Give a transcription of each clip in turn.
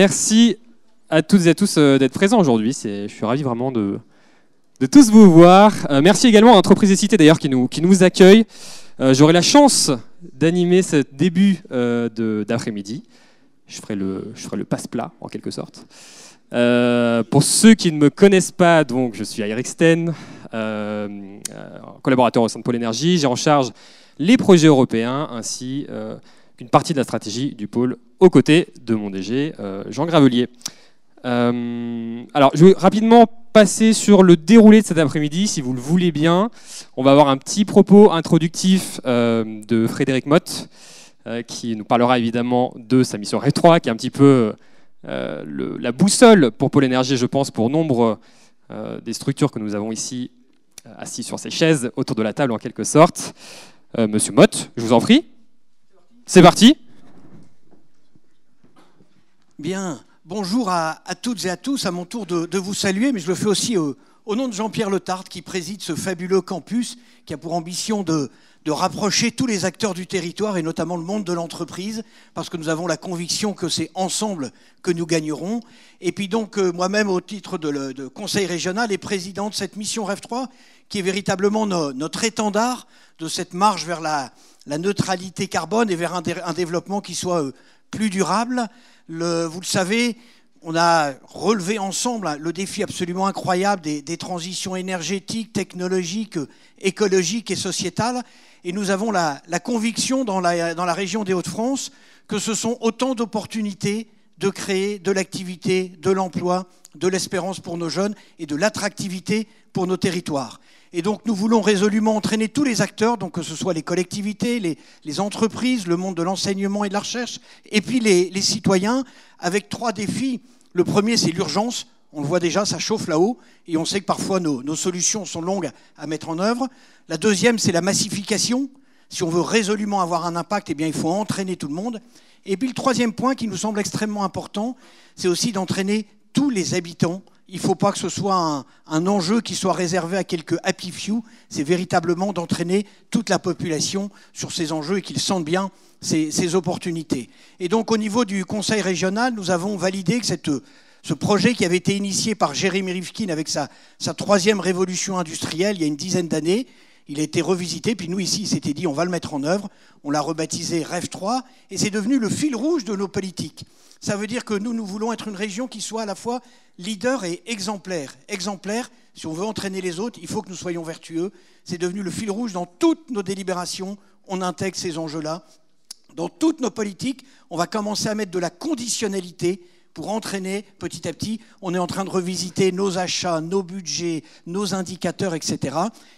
Merci à toutes et à tous d'être présents aujourd'hui. Je suis ravi vraiment de tous vous voir. Merci également à l'entreprise des cités d'ailleurs qui nous accueille. J'aurai la chance d'animer ce début d'après-midi. Je ferai le passe-plat en quelque sorte. Pour ceux qui ne me connaissent pas, donc je suis Eric Sten, collaborateur au sein de Pôle Énergie. J'ai en charge les projets européens ainsi qu'une partie de la stratégie du pôle aux côtés de mon DG, Jean Gravelier. Alors, je vais rapidement passer sur le déroulé de cet après-midi, si vous le voulez bien. On va avoir un petit propos introductif de Frédéric Motte, qui nous parlera évidemment de sa mission REV 3, qui est un petit peu la boussole pour Pôle Énergie, je pense, pour nombre des structures que nous avons ici assis sur ces chaises, autour de la table en quelque sorte. Monsieur Motte, je vous en prie. C'est parti. Bien, bonjour à toutes et à tous, à mon tour de vous saluer, mais je le fais aussi au nom de Jean-Pierre Le Tarde qui préside ce fabuleux campus qui a pour ambition de rapprocher tous les acteurs du territoire et notamment le monde de l'entreprise, parce que nous avons la conviction que c'est ensemble que nous gagnerons. Et puis donc moi-même au titre de conseil régional et président de cette mission REV 3, qui est véritablement notre étendard de cette marche vers la neutralité carbone et vers un développement qui soit plus durable. Vous le savez, on a relevé ensemble le défi absolument incroyable des transitions énergétiques, technologiques, écologiques et sociétales. Et nous avons la conviction dans la région des Hauts-de-France que ce sont autant d'opportunités de créer de l'activité, de l'emploi, de l'espérance pour nos jeunes et de l'attractivité pour nos territoires. Et donc nous voulons résolument entraîner tous les acteurs, donc que ce soit les collectivités, les entreprises, le monde de l'enseignement et de la recherche, et puis les citoyens, avec 3 défis. Le premier, c'est l'urgence. On le voit déjà, ça chauffe là-haut, et on sait que parfois nos solutions sont longues à mettre en œuvre. La deuxième, c'est la massification. Si on veut résolument avoir un impact, eh bien, il faut entraîner tout le monde. Et puis le troisième point qui nous semble extrêmement important, c'est aussi d'entraîner tous les habitants. Il ne faut pas que ce soit un enjeu qui soit réservé à quelques happy few. C'est véritablement d'entraîner toute la population sur ces enjeux et qu'ils sentent bien ces opportunités. Et donc au niveau du Conseil régional, nous avons validé que ce projet qui avait été initié par Jérémy Rifkin avec sa 3e révolution industrielle il y a une dizaine d'années, il a été revisité, puis nous ici, il s'était dit on va le mettre en œuvre. On l'a rebaptisé REV 3 et c'est devenu le fil rouge de nos politiques. Ça veut dire que nous voulons être une région qui soit à la fois leader et exemplaire. Exemplaire, si on veut entraîner les autres, il faut que nous soyons vertueux. C'est devenu le fil rouge dans toutes nos délibérations. On intègre ces enjeux-là. Dans toutes nos politiques, on va commencer à mettre de la conditionnalité pour entraîner petit à petit. On est en train de revisiter nos achats, nos budgets, nos indicateurs, etc.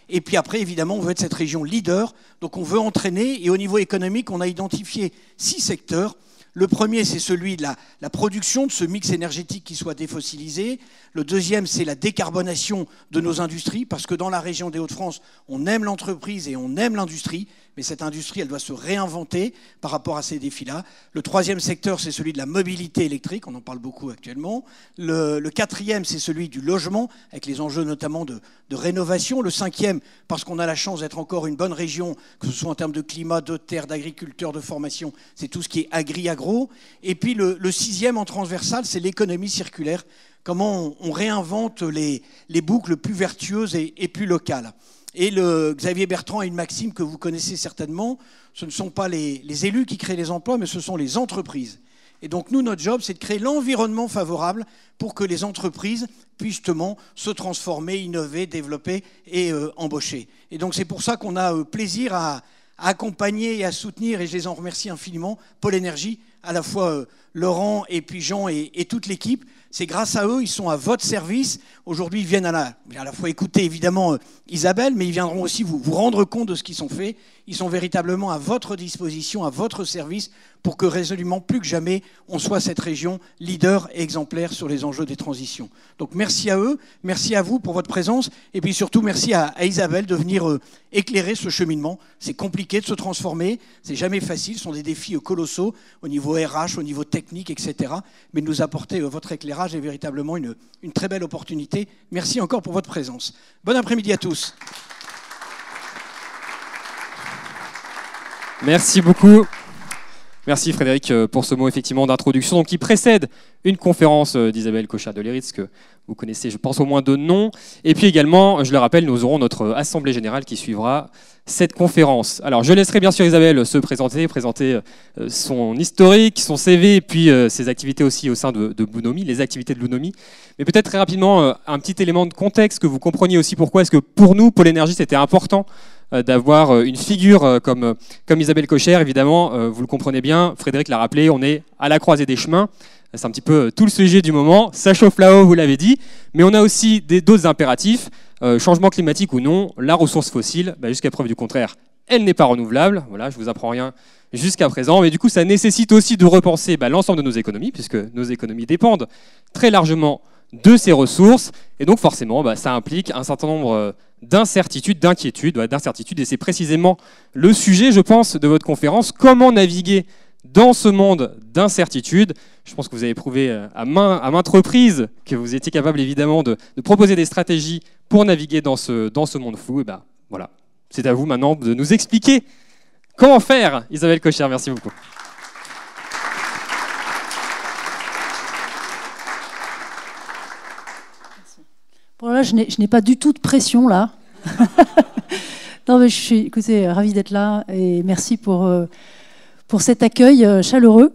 Et puis après, évidemment, on veut être cette région leader. Donc on veut entraîner. Et au niveau économique, on a identifié 6 secteurs. Le premier, c'est celui de la production de ce mix énergétique qui soit défossilisé. Le deuxième, c'est la décarbonation de nos industries, parce que dans la région des Hauts-de-France, on aime l'entreprise et on aime l'industrie, mais cette industrie, elle doit se réinventer par rapport à ces défis-là. Le troisième secteur, c'est celui de la mobilité électrique, on en parle beaucoup actuellement. Le quatrième, c'est celui du logement, avec les enjeux notamment de rénovation. Le cinquième, parce qu'on a la chance d'être encore une bonne région, que ce soit en termes de climat, de terre, d'agriculteurs, de formation, c'est tout ce qui est agri-agro. Et puis le sixième en transversal, c'est l'économie circulaire. Comment on réinvente les boucles plus vertueuses et plus locales. Et Xavier Bertrand a une maxime que vous connaissez certainement, ce ne sont pas les élus qui créent les emplois, mais ce sont les entreprises. Et donc nous, notre job, c'est de créer l'environnement favorable pour que les entreprises puissent justement se transformer, innover, développer et embaucher. Et donc c'est pour ça qu'on a plaisir à accompagner et à soutenir, et je les en remercie infiniment, Pôle Énergie, à la fois Laurent et puis Jean et toute l'équipe. C'est grâce à eux, ils sont à votre service. Aujourd'hui, ils viennent à la fois écouter évidemment Isabelle, mais ils viendront aussi vous rendre compte de ce qu'ils ont fait. Ils sont véritablement à votre disposition, à votre service, pour que résolument, plus que jamais, on soit cette région leader et exemplaire sur les enjeux des transitions. Donc merci à eux, merci à vous pour votre présence, et puis surtout merci à Isabelle de venir éclairer ce cheminement. C'est compliqué de se transformer, c'est jamais facile, ce sont des défis colossaux au niveau RH, au niveau technique, etc. Mais de nous apporter votre éclairage est véritablement une très belle opportunité. Merci encore pour votre présence. Bon après-midi à tous. Merci beaucoup. Merci Frédéric pour ce mot effectivement d'introduction donc, qui précède une conférence d'Isabelle Kocher-Doleritz que vous connaissez, je pense, au moins de nom. Et puis également, je le rappelle, nous aurons notre assemblée générale qui suivra cette conférence. Alors, je laisserai bien sûr Isabelle se présenter son historique, son CV et puis ses activités aussi au sein de Bluenomi, les activités de Bluenomi. Mais peut-être très rapidement, un petit élément de contexte que vous compreniez aussi pourquoi est-ce que pour nous, Pôle Énergie, c'était important d'avoir une figure comme Isabelle Kocher, évidemment, vous le comprenez bien, Frédéric l'a rappelé, on est à la croisée des chemins, c'est un petit peu tout le sujet du moment, ça chauffe là-haut, vous l'avez dit, mais on a aussi d'autres impératifs, changement climatique ou non, la ressource fossile, jusqu'à preuve du contraire, elle n'est pas renouvelable, voilà, je vous apprends rien jusqu'à présent, mais du coup ça nécessite aussi de repenser l'ensemble de nos économies, puisque nos économies dépendent très largement de ces ressources, et donc forcément ça implique un certain nombre d'incertitudes, d'inquiétudes, et c'est précisément le sujet, je pense, de votre conférence, comment naviguer dans ce monde d'incertitudes. Je pense que vous avez prouvé à maintes reprises que vous étiez capable évidemment de proposer des stratégies pour naviguer dans ce monde fou, et voilà, c'est à vous maintenant de nous expliquer comment faire. Isabelle Kocher, merci beaucoup. Bon là, je n'ai pas du tout de pression là. Non mais je suis, écoutez, ravie d'être là et merci pour cet accueil chaleureux.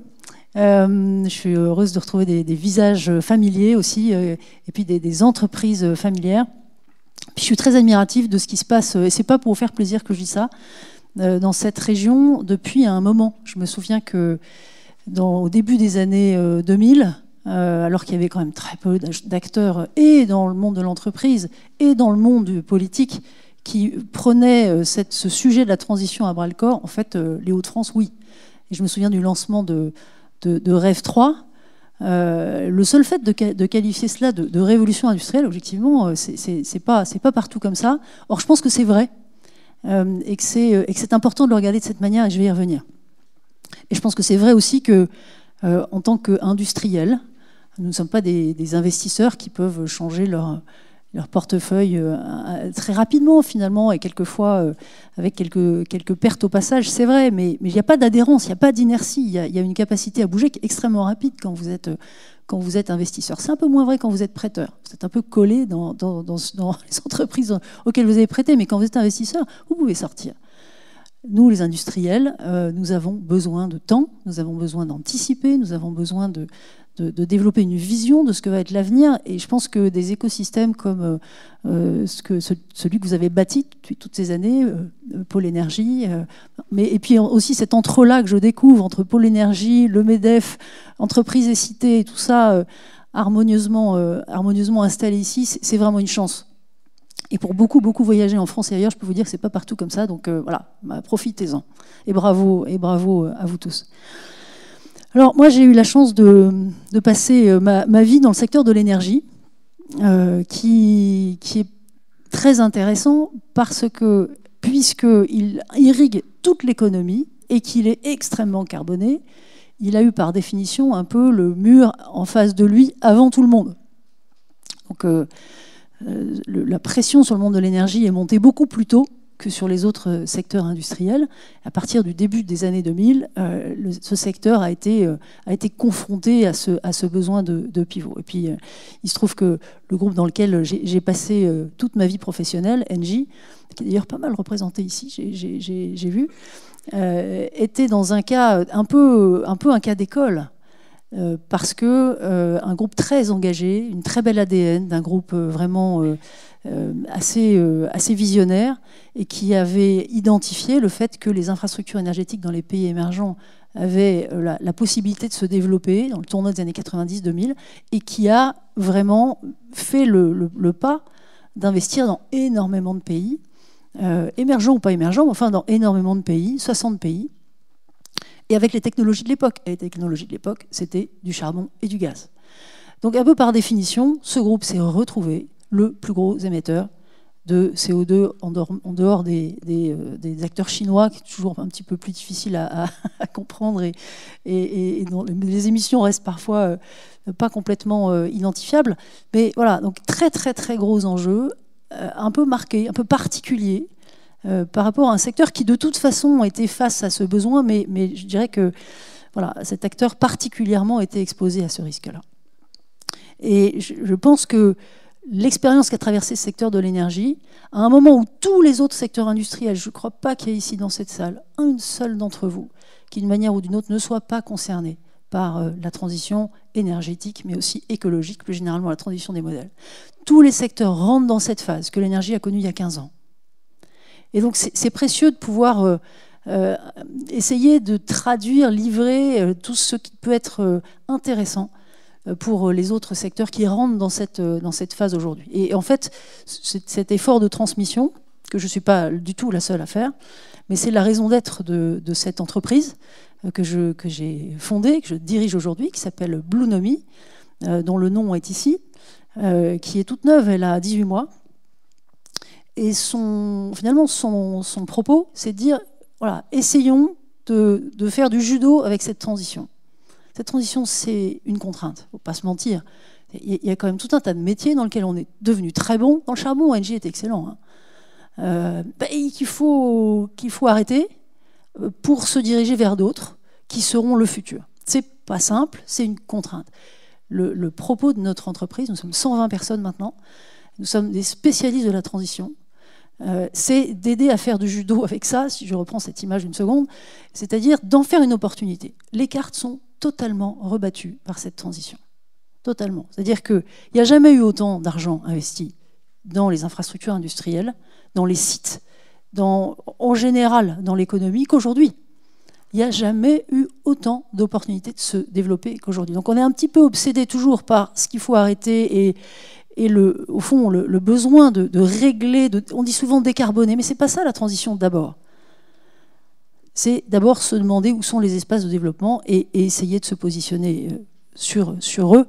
Je suis heureuse de retrouver des visages familiers aussi et puis des entreprises familières. Puis je suis très admirative de ce qui se passe et c'est pas pour vous faire plaisir que je dis ça dans cette région depuis un moment. Je me souviens que au début des années 2000. Alors qu'il y avait quand même très peu d'acteurs et dans le monde de l'entreprise et dans le monde politique qui prenaient ce sujet de la transition à bras-le-corps. En fait, les Hauts-de-France, oui. Et je me souviens du lancement de REV 3. Le seul fait de qualifier cela de révolution industrielle, objectivement, c'est pas partout comme ça. Or, je pense que c'est vrai et que c'est important de le regarder de cette manière et je vais y revenir. Et je pense que c'est vrai aussi que en tant qu'industriels, nous ne sommes pas des investisseurs qui peuvent changer leur portefeuille très rapidement finalement et quelquefois avec quelques pertes au passage, c'est vrai, mais il n'y a pas d'adhérence, il n'y a pas d'inertie, il y a une capacité à bouger qui est extrêmement rapide quand vous êtes investisseur. C'est un peu moins vrai quand vous êtes prêteur. Vous êtes un peu collé dans les entreprises auxquelles vous avez prêté, mais quand vous êtes investisseur, vous pouvez sortir. Nous, les industriels, nous avons besoin de temps, nous avons besoin d'anticiper, nous avons besoin de développer une vision de ce que va être l'avenir. Et je pense que des écosystèmes comme celui que vous avez bâti depuis toutes ces années, Pôle Énergie, et puis aussi cet entrelac que je découvre entre Pôle Énergie, le MEDEF, entreprises et cités, tout ça harmonieusement installé ici, c'est vraiment une chance. Et pour beaucoup voyager en France et ailleurs, je peux vous dire que c'est pas partout comme ça. Donc voilà, profitez-en. Et bravo à vous tous. Alors moi, j'ai eu la chance de passer ma vie dans le secteur de l'énergie, qui est très intéressant parce que puisqu'il irrigue toute l'économie et qu'il est extrêmement carboné, il a eu par définition un peu le mur en face de lui avant tout le monde. Donc la pression sur le monde de l'énergie est montée beaucoup plus tôt que sur les autres secteurs industriels. À partir du début des années 2000, ce secteur a été confronté à ce besoin de pivot. Et puis, il se trouve que le groupe dans lequel j'ai passé toute ma vie professionnelle, Engie, qui est d'ailleurs pas mal représenté ici, j'ai vu, était dans un cas un peu un cas d'école. Parce que un groupe très engagé, une très belle ADN d'un groupe vraiment assez visionnaire et qui avait identifié le fait que les infrastructures énergétiques dans les pays émergents avaient la possibilité de se développer dans le tournant des années 90-2000 et qui a vraiment fait le pas d'investir dans énormément de pays, émergents ou pas émergents, mais enfin dans énormément de pays, 60 pays, et avec les technologies de l'époque. Et les technologies de l'époque, c'était du charbon et du gaz. Donc un peu par définition, ce groupe s'est retrouvé le plus gros émetteur de CO2 en dehors des acteurs chinois, qui est toujours un petit peu plus difficile à comprendre et dont les émissions restent parfois pas complètement identifiables. Mais voilà, donc très très très gros enjeux, un peu marqués, un peu particuliers, par rapport à un secteur qui de toute façon était face à ce besoin, mais je dirais que voilà, cet acteur particulièrement été exposé à ce risque-là. Et je pense que l'expérience qu'a traversé ce secteur de l'énergie, à un moment où tous les autres secteurs industriels, je ne crois pas qu'il y ait ici dans cette salle un seul d'entre vous qui, d'une manière ou d'une autre, ne soit pas concerné par la transition énergétique, mais aussi écologique, plus généralement la transition des modèles. Tous les secteurs rentrent dans cette phase que l'énergie a connue il y a 15 ans. Et donc c'est précieux de pouvoir essayer de traduire, livrer tout ce qui peut être intéressant pour les autres secteurs qui rentrent dans cette phase aujourd'hui. Et en fait, cet effort de transmission, que je ne suis pas du tout la seule à faire, mais c'est la raison d'être de cette entreprise que j'ai fondée, que je dirige aujourd'hui, qui s'appelle Bluenomy, dont le nom est ici, qui est toute neuve, elle a 18 mois. Et finalement, son propos, c'est de dire, voilà, essayons de faire du judo avec cette transition. Cette transition, c'est une contrainte, il ne faut pas se mentir. Il y a quand même tout un tas de métiers dans lesquels on est devenu très bon. Dans le charbon, ONG est excellent. Qu'il faut arrêter pour se diriger vers d'autres qui seront le futur. C'est pas simple, c'est une contrainte. Le propos de notre entreprise, nous sommes 120 personnes maintenant, nous sommes des spécialistes de la transition, c'est d'aider à faire du judo avec ça, si je reprends cette image une seconde, c'est-à-dire d'en faire une opportunité. Les cartes sont totalement rebattues par cette transition. Totalement. C'est-à-dire qu'il n'y a jamais eu autant d'argent investi dans les infrastructures industrielles, dans les sites, en général dans l'économie qu'aujourd'hui. Il n'y a jamais eu autant d'opportunités de se développer qu'aujourd'hui. Donc on est un petit peu obsédé toujours par ce qu'il faut arrêter et au fond, le besoin de régler, on dit souvent décarboner, mais ce n'est pas ça la transition d'abord. C'est d'abord se demander où sont les espaces de développement et essayer de se positionner sur eux.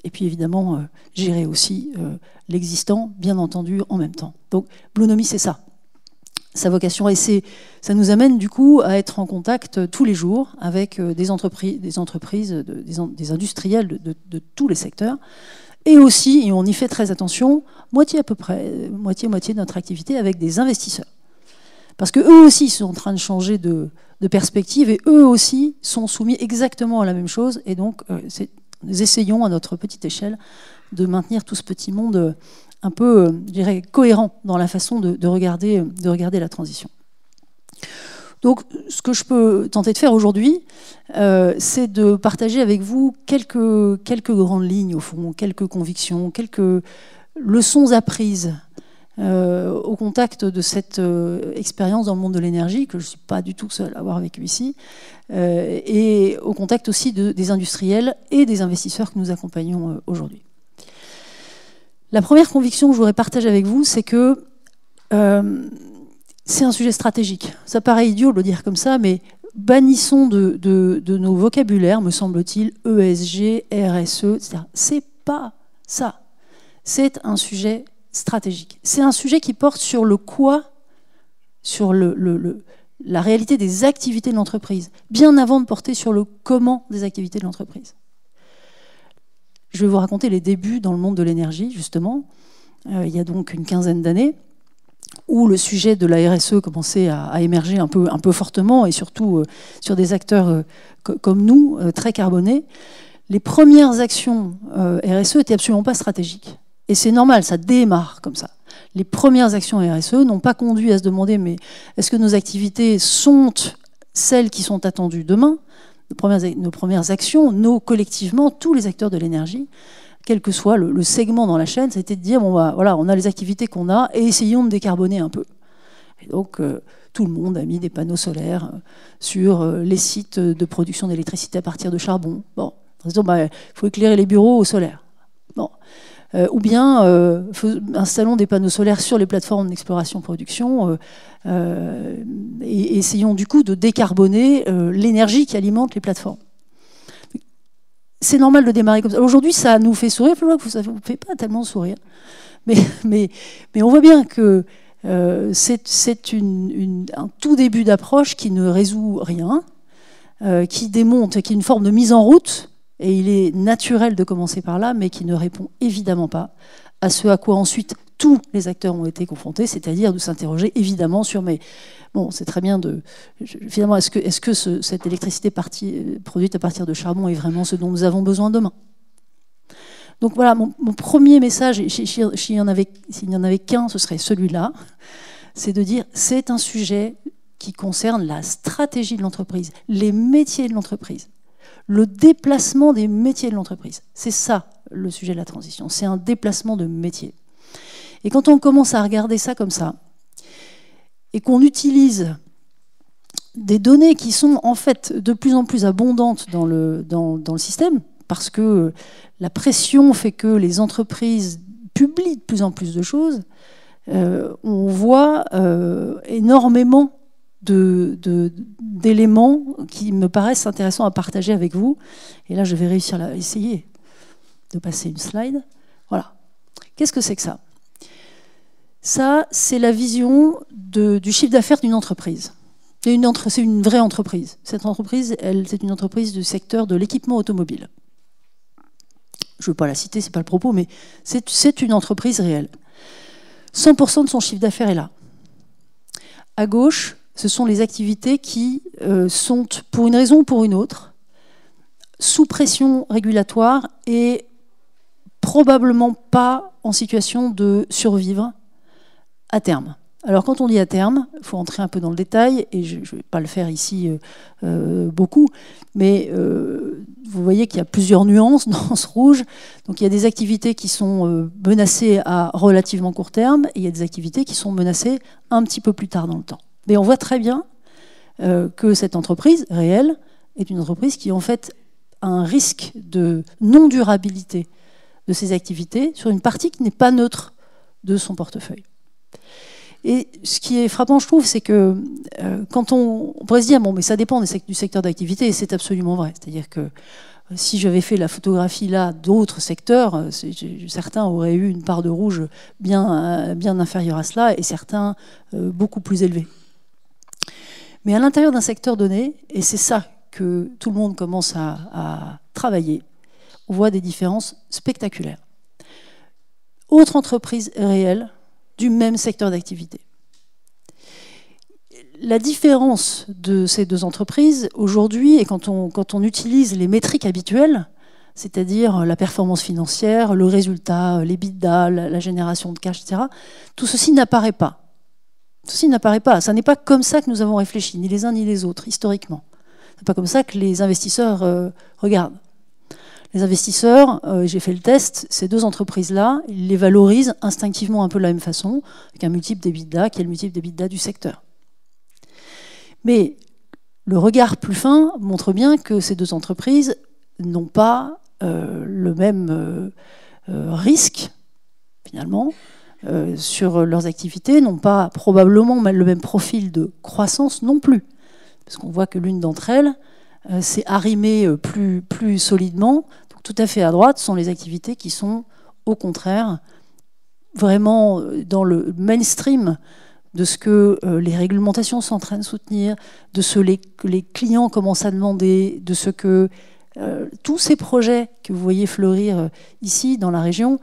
Et puis évidemment, gérer aussi l'existant, bien entendu, en même temps. Donc Bluenomy, c'est ça, sa vocation. Et ça nous amène du coup à être en contact tous les jours avec des entreprises, des industriels de tous les secteurs. Et aussi, et on y fait très attention, moitié à peu près, moitié de notre activité avec des investisseurs. Parce qu'eux aussi sont en train de changer de perspective et eux aussi sont soumis exactement à la même chose. Et donc, nous essayons à notre petite échelle de maintenir tout ce petit monde un peu, je dirais, cohérent dans la façon de regarder la transition. Donc, ce que je peux tenter de faire aujourd'hui, c'est de partager avec vous quelques grandes lignes, au fond, quelques convictions, quelques leçons apprises au contact de cette expérience dans le monde de l'énergie, que je ne suis pas du tout seule à avoir vécu ici, et au contact aussi des industriels et des investisseurs que nous accompagnons aujourd'hui. La première conviction que je voudrais partager avec vous, c'est que c'est un sujet stratégique. Ça paraît idiot de le dire comme ça, mais bannissons de nos vocabulaires, me semble-t-il, ESG, RSE, etc. C'est pas ça. C'est un sujet stratégique. C'est un sujet qui porte sur le quoi, sur la réalité des activités de l'entreprise, bien avant de porter sur le comment des activités de l'entreprise. Je vais vous raconter les débuts dans le monde de l'énergie, justement. Il y a donc une quinzaine d'années, où le sujet de la RSE commençait à émerger un peu fortement, et surtout sur des acteurs comme nous, très carbonés. Les premières actions RSE n'étaient absolument pas stratégiques. Et c'est normal, ça démarre comme ça. Les premières actions RSE n'ont pas conduit à se demander, mais est-ce que nos activités sont celles qui sont attendues demain ? Nos premières actions, collectivement, tous les acteurs de l'énergie, quel que soit le segment dans la chaîne, c'était de dire, bon, bah, voilà, on a les activités qu'on a et essayons de décarboner un peu. Et donc, tout le monde a mis des panneaux solaires sur les sites de production d'électricité à partir de charbon. Bon, en disant, bah, faut éclairer les bureaux au solaire. Bon. Ou bien installons des panneaux solaires sur les plateformes d'exploration-production et essayons du coup de décarboner l'énergie qui alimente les plateformes. C'est normal de démarrer comme ça. Aujourd'hui, ça nous fait sourire, ça ne vous fait pas tellement sourire. Mais on voit bien que c'est un tout début d'approche qui ne résout rien, qui démonte, qui est une forme de mise en route. Et il est naturel de commencer par là, mais qui ne répond évidemment pas à ce à quoi ensuite tous les acteurs ont été confrontés, c'est-à-dire de s'interroger évidemment sur mais bon, c'est très bien finalement est-ce que cette électricité produite à partir de charbon est vraiment ce dont nous avons besoin demain? Donc voilà, mon premier message, s'il n'y en avait qu'un, ce serait celui-là, c'est de dire c'est un sujet qui concerne la stratégie de l'entreprise, les métiers de l'entreprise, le déplacement des métiers de l'entreprise. C'est ça le sujet de la transition, c'est un déplacement de métiers. Et quand on commence à regarder ça comme ça, et qu'on utilise des données qui sont en fait de plus en plus abondantes dans le système, parce que la pression fait que les entreprises publient de plus en plus de choses, on voit énormément d'éléments qui me paraissent intéressants à partager avec vous. Et là, je vais réussir à essayer de passer une slide. Voilà. Qu'est-ce que c'est que ça? Ça, c'est la vision du chiffre d'affaires d'une entreprise. C'est une vraie entreprise. Cette entreprise, c'est une entreprise du secteur de l'équipement automobile. Je ne veux pas la citer, ce n'est pas le propos, mais c'est une entreprise réelle. 100% de son chiffre d'affaires est là. À gauche, ce sont les activités qui sont, pour une raison ou pour une autre, sous pression régulatoire et probablement pas en situation de survivre à terme. Alors quand on dit à terme, il faut entrer un peu dans le détail, et je ne vais pas le faire ici beaucoup, mais vous voyez qu'il y a plusieurs nuances dans ce rouge. Donc il y a des activités qui sont menacées à relativement court terme, et il y a des activités qui sont menacées un petit peu plus tard dans le temps. Mais on voit très bien que cette entreprise réelle est une entreprise qui en fait a un risque de non-durabilité de ses activités sur une partie qui n'est pas neutre de son portefeuille. Et ce qui est frappant, je trouve, c'est que quand on pourrait se dire, bon, mais ça dépend du secteur d'activité, et c'est absolument vrai. C'est-à-dire que si j'avais fait la photographie là d'autres secteurs, certains auraient eu une part de rouge bien inférieure à cela, et certains beaucoup plus élevés. Mais à l'intérieur d'un secteur donné, et c'est ça que tout le monde commence à travailler, on voit des différences spectaculaires. Autre entreprise réelle du même secteur d'activité. La différence de ces deux entreprises aujourd'hui, et quand on utilise les métriques habituelles, c'est-à-dire la performance financière, le résultat, l'EBITDA, la génération de cash, etc., tout ceci n'apparaît pas. Ceci n'apparaît pas. Ça n'est pas comme ça que nous avons réfléchi, ni les uns ni les autres, historiquement. Ce n'est pas comme ça que les investisseurs regardent. Les investisseurs, j'ai fait le test, ces deux entreprises-là, ils les valorisent instinctivement un peu de la même façon, avec un multiple d'EBITDA qui est le multiple d'EBITDA du secteur. Mais le regard plus fin montre bien que ces deux entreprises n'ont pas le même risque, finalement, sur leurs activités, n'ont pas probablement le même profil de croissance non plus. Parce qu'on voit que l'une d'entre elles s'est arrimée plus solidement. Donc, tout à fait à droite sont les activités qui sont, au contraire, vraiment dans le mainstream de ce que les réglementations sont en train de soutenir, de ce que les clients commencent à demander, de ce que tous ces projets que vous voyez fleurir ici, dans la région,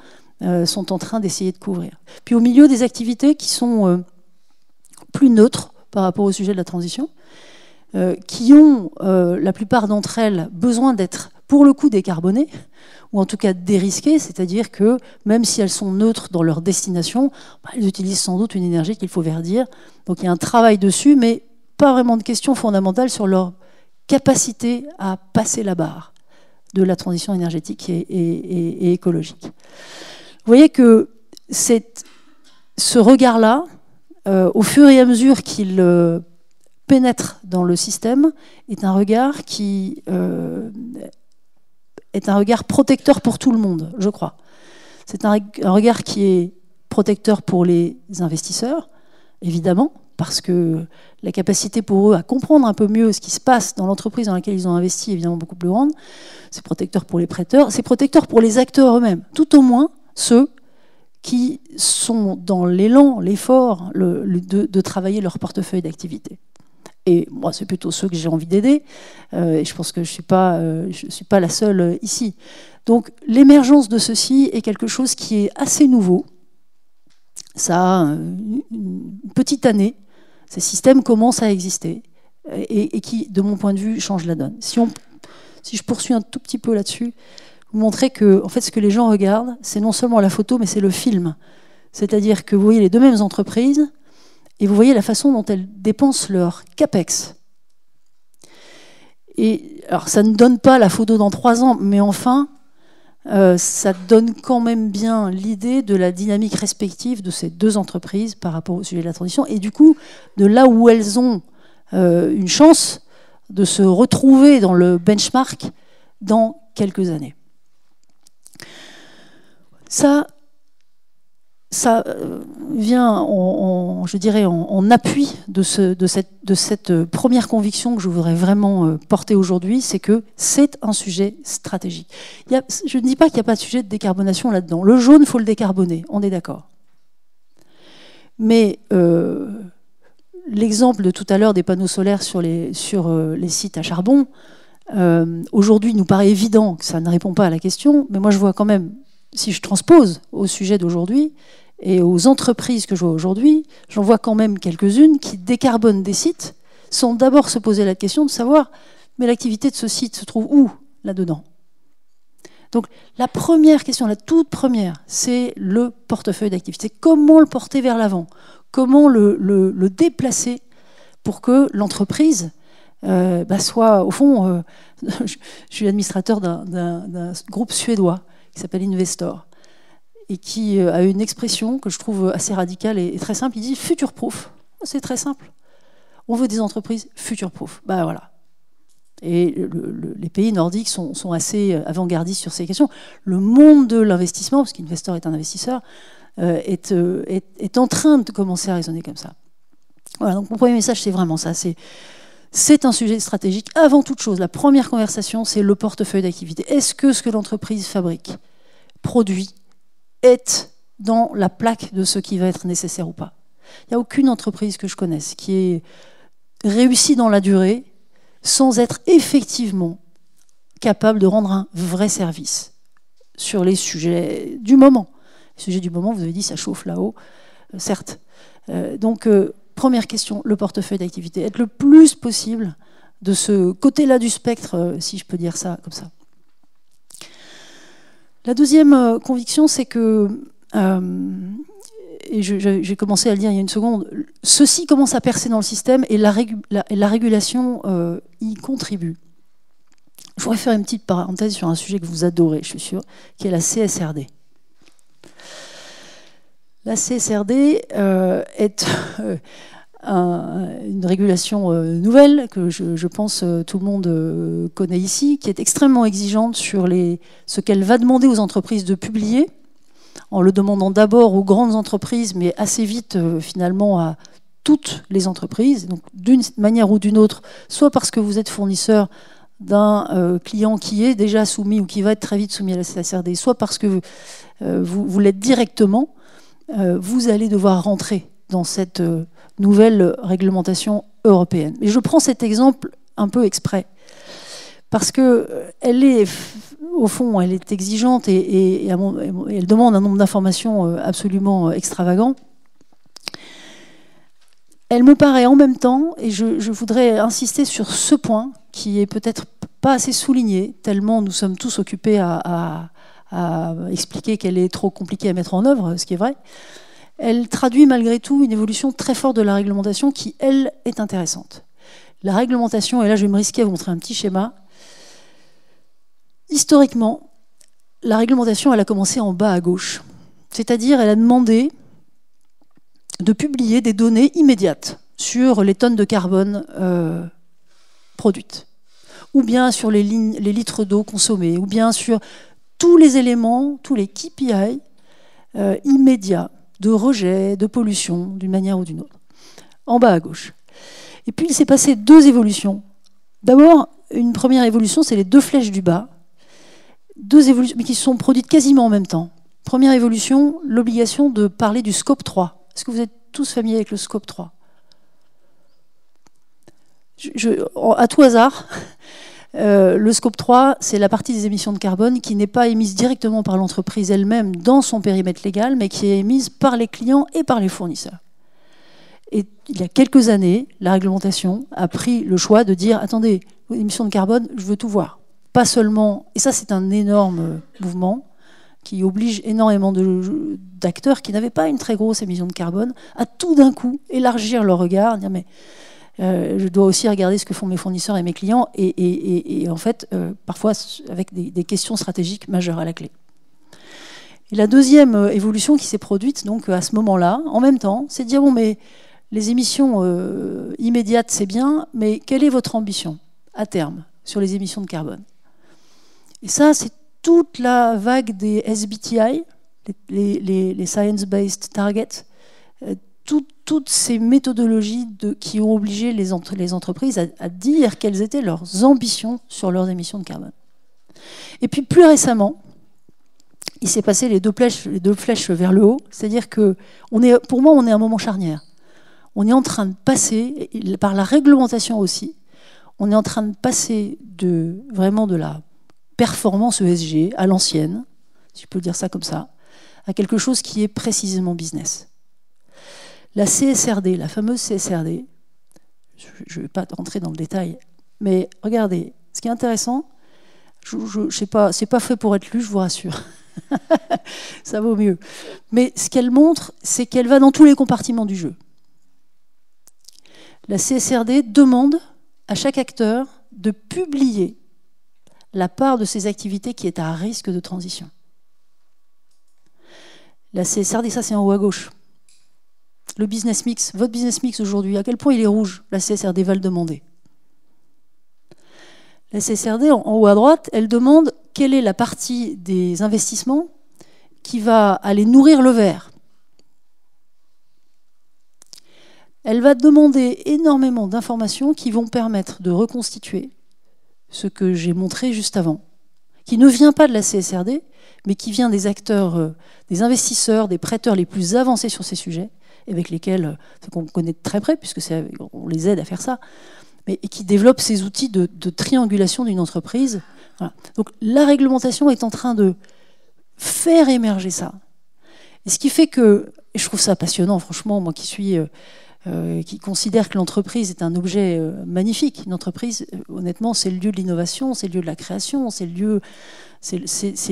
sont en train d'essayer de couvrir. Puis au milieu des activités qui sont plus neutres par rapport au sujet de la transition, qui ont, la plupart d'entre elles, besoin d'être, pour le coup, décarbonées, ou en tout cas dérisquées, c'est-à-dire que même si elles sont neutres dans leur destination, elles utilisent sans doute une énergie qu'il faut verdir. Donc il y a un travail dessus, mais pas vraiment de questions fondamentales sur leur capacité à passer la barre de la transition énergétique et écologique. Vous voyez que ce regard-là, au fur et à mesure qu'il pénètre dans le système, est un regard qui est un regard protecteur pour tout le monde, je crois. C'est un regard qui est protecteur pour les investisseurs, évidemment, parce que la capacité pour eux à comprendre un peu mieux ce qui se passe dans l'entreprise dans laquelle ils ont investi est évidemment beaucoup plus grande. C'est protecteur pour les prêteurs, c'est protecteur pour les acteurs eux-mêmes, tout au moins ceux qui sont dans l'élan, l'effort de travailler leur portefeuille d'activité. Et moi, c'est plutôt ceux que j'ai envie d'aider. Et je pense que je suis pas la seule ici. Donc, l'émergence de ceci est quelque chose qui est assez nouveau, Ça a une petite année. Ces systèmes commencent à exister et qui, de mon point de vue, changent la donne. Si je poursuis un tout petit peu là-dessus, vous montrez que en fait, ce que les gens regardent, c'est non seulement la photo, mais c'est le film. C'est-à-dire que vous voyez les deux mêmes entreprises et vous voyez la façon dont elles dépensent leur CAPEX. Et alors, ça ne donne pas la photo dans 3 ans, mais enfin, ça donne quand même bien l'idée de la dynamique respective de ces deux entreprises par rapport au sujet de la transition, et du coup, de là où elles ont une chance de se retrouver dans le benchmark dans quelques années. Ça vient, je dirais, en appui de cette première conviction que je voudrais vraiment porter aujourd'hui, c'est que c'est un sujet stratégique. Je ne dis pas qu'il n'y a pas de sujet de décarbonation là-dedans. Le jaune, il faut le décarboner, on est d'accord. Mais l'exemple de tout à l'heure des panneaux solaires sur les sites à charbon, aujourd'hui, il nous paraît évident que ça ne répond pas à la question, mais moi je vois quand même, si je transpose au sujet d'aujourd'hui et aux entreprises que je vois aujourd'hui, j'en vois quand même quelques-unes qui décarbonent des sites sans d'abord se poser la question de savoir, mais l'activité de ce site se trouve où là-dedans? Donc la première question, la toute première, c'est le portefeuille d'activité. Comment le porter vers l'avant? Comment le déplacer pour que l'entreprise soit, au fond, je suis administrateur d'un groupe suédois qui s'appelle Investor, et qui a une expression que je trouve assez radicale et très simple. Il dit « future-proof ». C'est très simple. On veut des entreprises future-proof. Ben voilà. Et les pays nordiques sont assez avant-gardistes sur ces questions. Le monde de l'investissement, parce qu'Investor est un investisseur, est en train de commencer à raisonner comme ça. Voilà, donc mon premier message, c'est vraiment ça. C'est un sujet stratégique. Avant toute chose, la première conversation, c'est le portefeuille d'activité. Est-ce que ce que l'entreprise fabrique, produit, est dans la plaque de ce qui va être nécessaire ou pas? Il n'y a aucune entreprise que je connaisse qui ait réussi dans la durée sans être effectivement capable de rendre un vrai service sur les sujets du moment. Les sujets du moment, vous avez dit, ça chauffe là-haut, certes. Donc, première question, le portefeuille d'activité. Être le plus possible de ce côté-là du spectre, si je peux dire ça comme ça. La deuxième conviction, c'est que, et j'ai commencé à le dire il y a une seconde, ceci commence à percer dans le système et la régulation y contribue. Je voudrais faire une petite parenthèse sur un sujet que vous adorez, je suis sûre, qui est la CSRD. La CSRD est une régulation nouvelle que je pense tout le monde connaît ici, qui est extrêmement exigeante sur ce qu'elle va demander aux entreprises de publier, en le demandant d'abord aux grandes entreprises, mais assez vite finalement à toutes les entreprises, donc d'une manière ou d'une autre, soit parce que vous êtes fournisseur d'un client qui est déjà soumis ou qui va être très vite soumis à la CSRD, soit parce que vous l'êtes directement, vous allez devoir rentrer dans cette nouvelle réglementation européenne. Et je prends cet exemple un peu exprès, parce qu'elle est, au fond, elle est exigeante et elle demande un nombre d'informations absolument extravagant. Elle me paraît en même temps, et je voudrais insister sur ce point, qui est peut-être pas assez souligné, tellement nous sommes tous occupés à expliquer qu'elle est trop compliquée à mettre en œuvre, ce qui est vrai. Elle traduit malgré tout une évolution très forte de la réglementation qui, elle, est intéressante. La réglementation, et là je vais me risquer à vous montrer un petit schéma, historiquement, la réglementation, elle a commencé en bas à gauche. C'est-à-dire, elle a demandé de publier des données immédiates sur les tonnes de carbone produites, ou bien sur les litres d'eau consommés, ou bien sur tous les éléments, tous les KPI immédiats de rejet, de pollution, d'une manière ou d'une autre, en bas à gauche. Et puis il s'est passé deux évolutions. D'abord, une première évolution, c'est les deux flèches du bas, deux évolutions, mais qui se sont produites quasiment en même temps. Première évolution, l'obligation de parler du scope 3. Est-ce que vous êtes tous familiers avec le scope 3 ? À tout hasard, Le scope 3, c'est la partie des émissions de carbone qui n'est pas émise directement par l'entreprise elle-même dans son périmètre légal, mais qui est émise par les clients et par les fournisseurs. Et il y a quelques années, la réglementation a pris le choix de dire « Attendez, les émissions de carbone, je veux tout voir ». Pas seulement, et ça c'est un énorme mouvement qui oblige énormément d'acteurs qui n'avaient pas une très grosse émission de carbone à tout d'un coup élargir leur regard, dire « Mais je dois aussi regarder ce que font mes fournisseurs et mes clients » et en fait, parfois avec des questions stratégiques majeures à la clé. Et la deuxième évolution qui s'est produite donc, à ce moment-là, en même temps, c'est de dire « Bon, mais les émissions immédiates, c'est bien, mais quelle est votre ambition à terme sur les émissions de carbone ?» Et ça, c'est toute la vague des SBTI, les Science-Based Targets, toutes ces méthodologies qui ont obligé les entreprises à dire quelles étaient leurs ambitions sur leurs émissions de carbone. Et puis plus récemment, il s'est passé les deux flèches vers le haut, c'est-à-dire que pour moi, on est à un moment charnière. On est en train de passer, par la réglementation aussi, on est en train de passer vraiment de la performance ESG à l'ancienne, si je peux dire ça comme ça, à quelque chose qui est précisément business. La CSRD, la fameuse CSRD, je ne vais pas rentrer dans le détail, mais regardez, ce qui est intéressant, je sais pas, c'est pas fait pour être lu, je vous rassure. Ça vaut mieux. Mais ce qu'elle montre, c'est qu'elle va dans tous les compartiments du jeu. La CSRD demande à chaque acteur de publier la part de ses activités qui est à risque de transition. La CSRD, ça c'est en haut à gauche. Le business mix, votre business mix aujourd'hui, à quel point il est rouge, la CSRD va le demander. La CSRD, en haut à droite, elle demande quelle est la partie des investissements qui va aller nourrir le vert. Elle va demander énormément d'informations qui vont permettre de reconstituer ce que j'ai montré juste avant, qui ne vient pas de la CSRD, mais qui vient des acteurs, des investisseurs, des prêteurs les plus avancés sur ces sujets, avec lesquels qu'on connaît de très près, puisque on les aide à faire ça, mais et qui développent ces outils de triangulation d'une entreprise. Voilà. Donc la réglementation est en train de faire émerger ça. Et ce qui fait que, et je trouve ça passionnant, franchement, moi qui considère que l'entreprise est un objet magnifique. Une entreprise, honnêtement, c'est le lieu de l'innovation, c'est le lieu de la création, c'est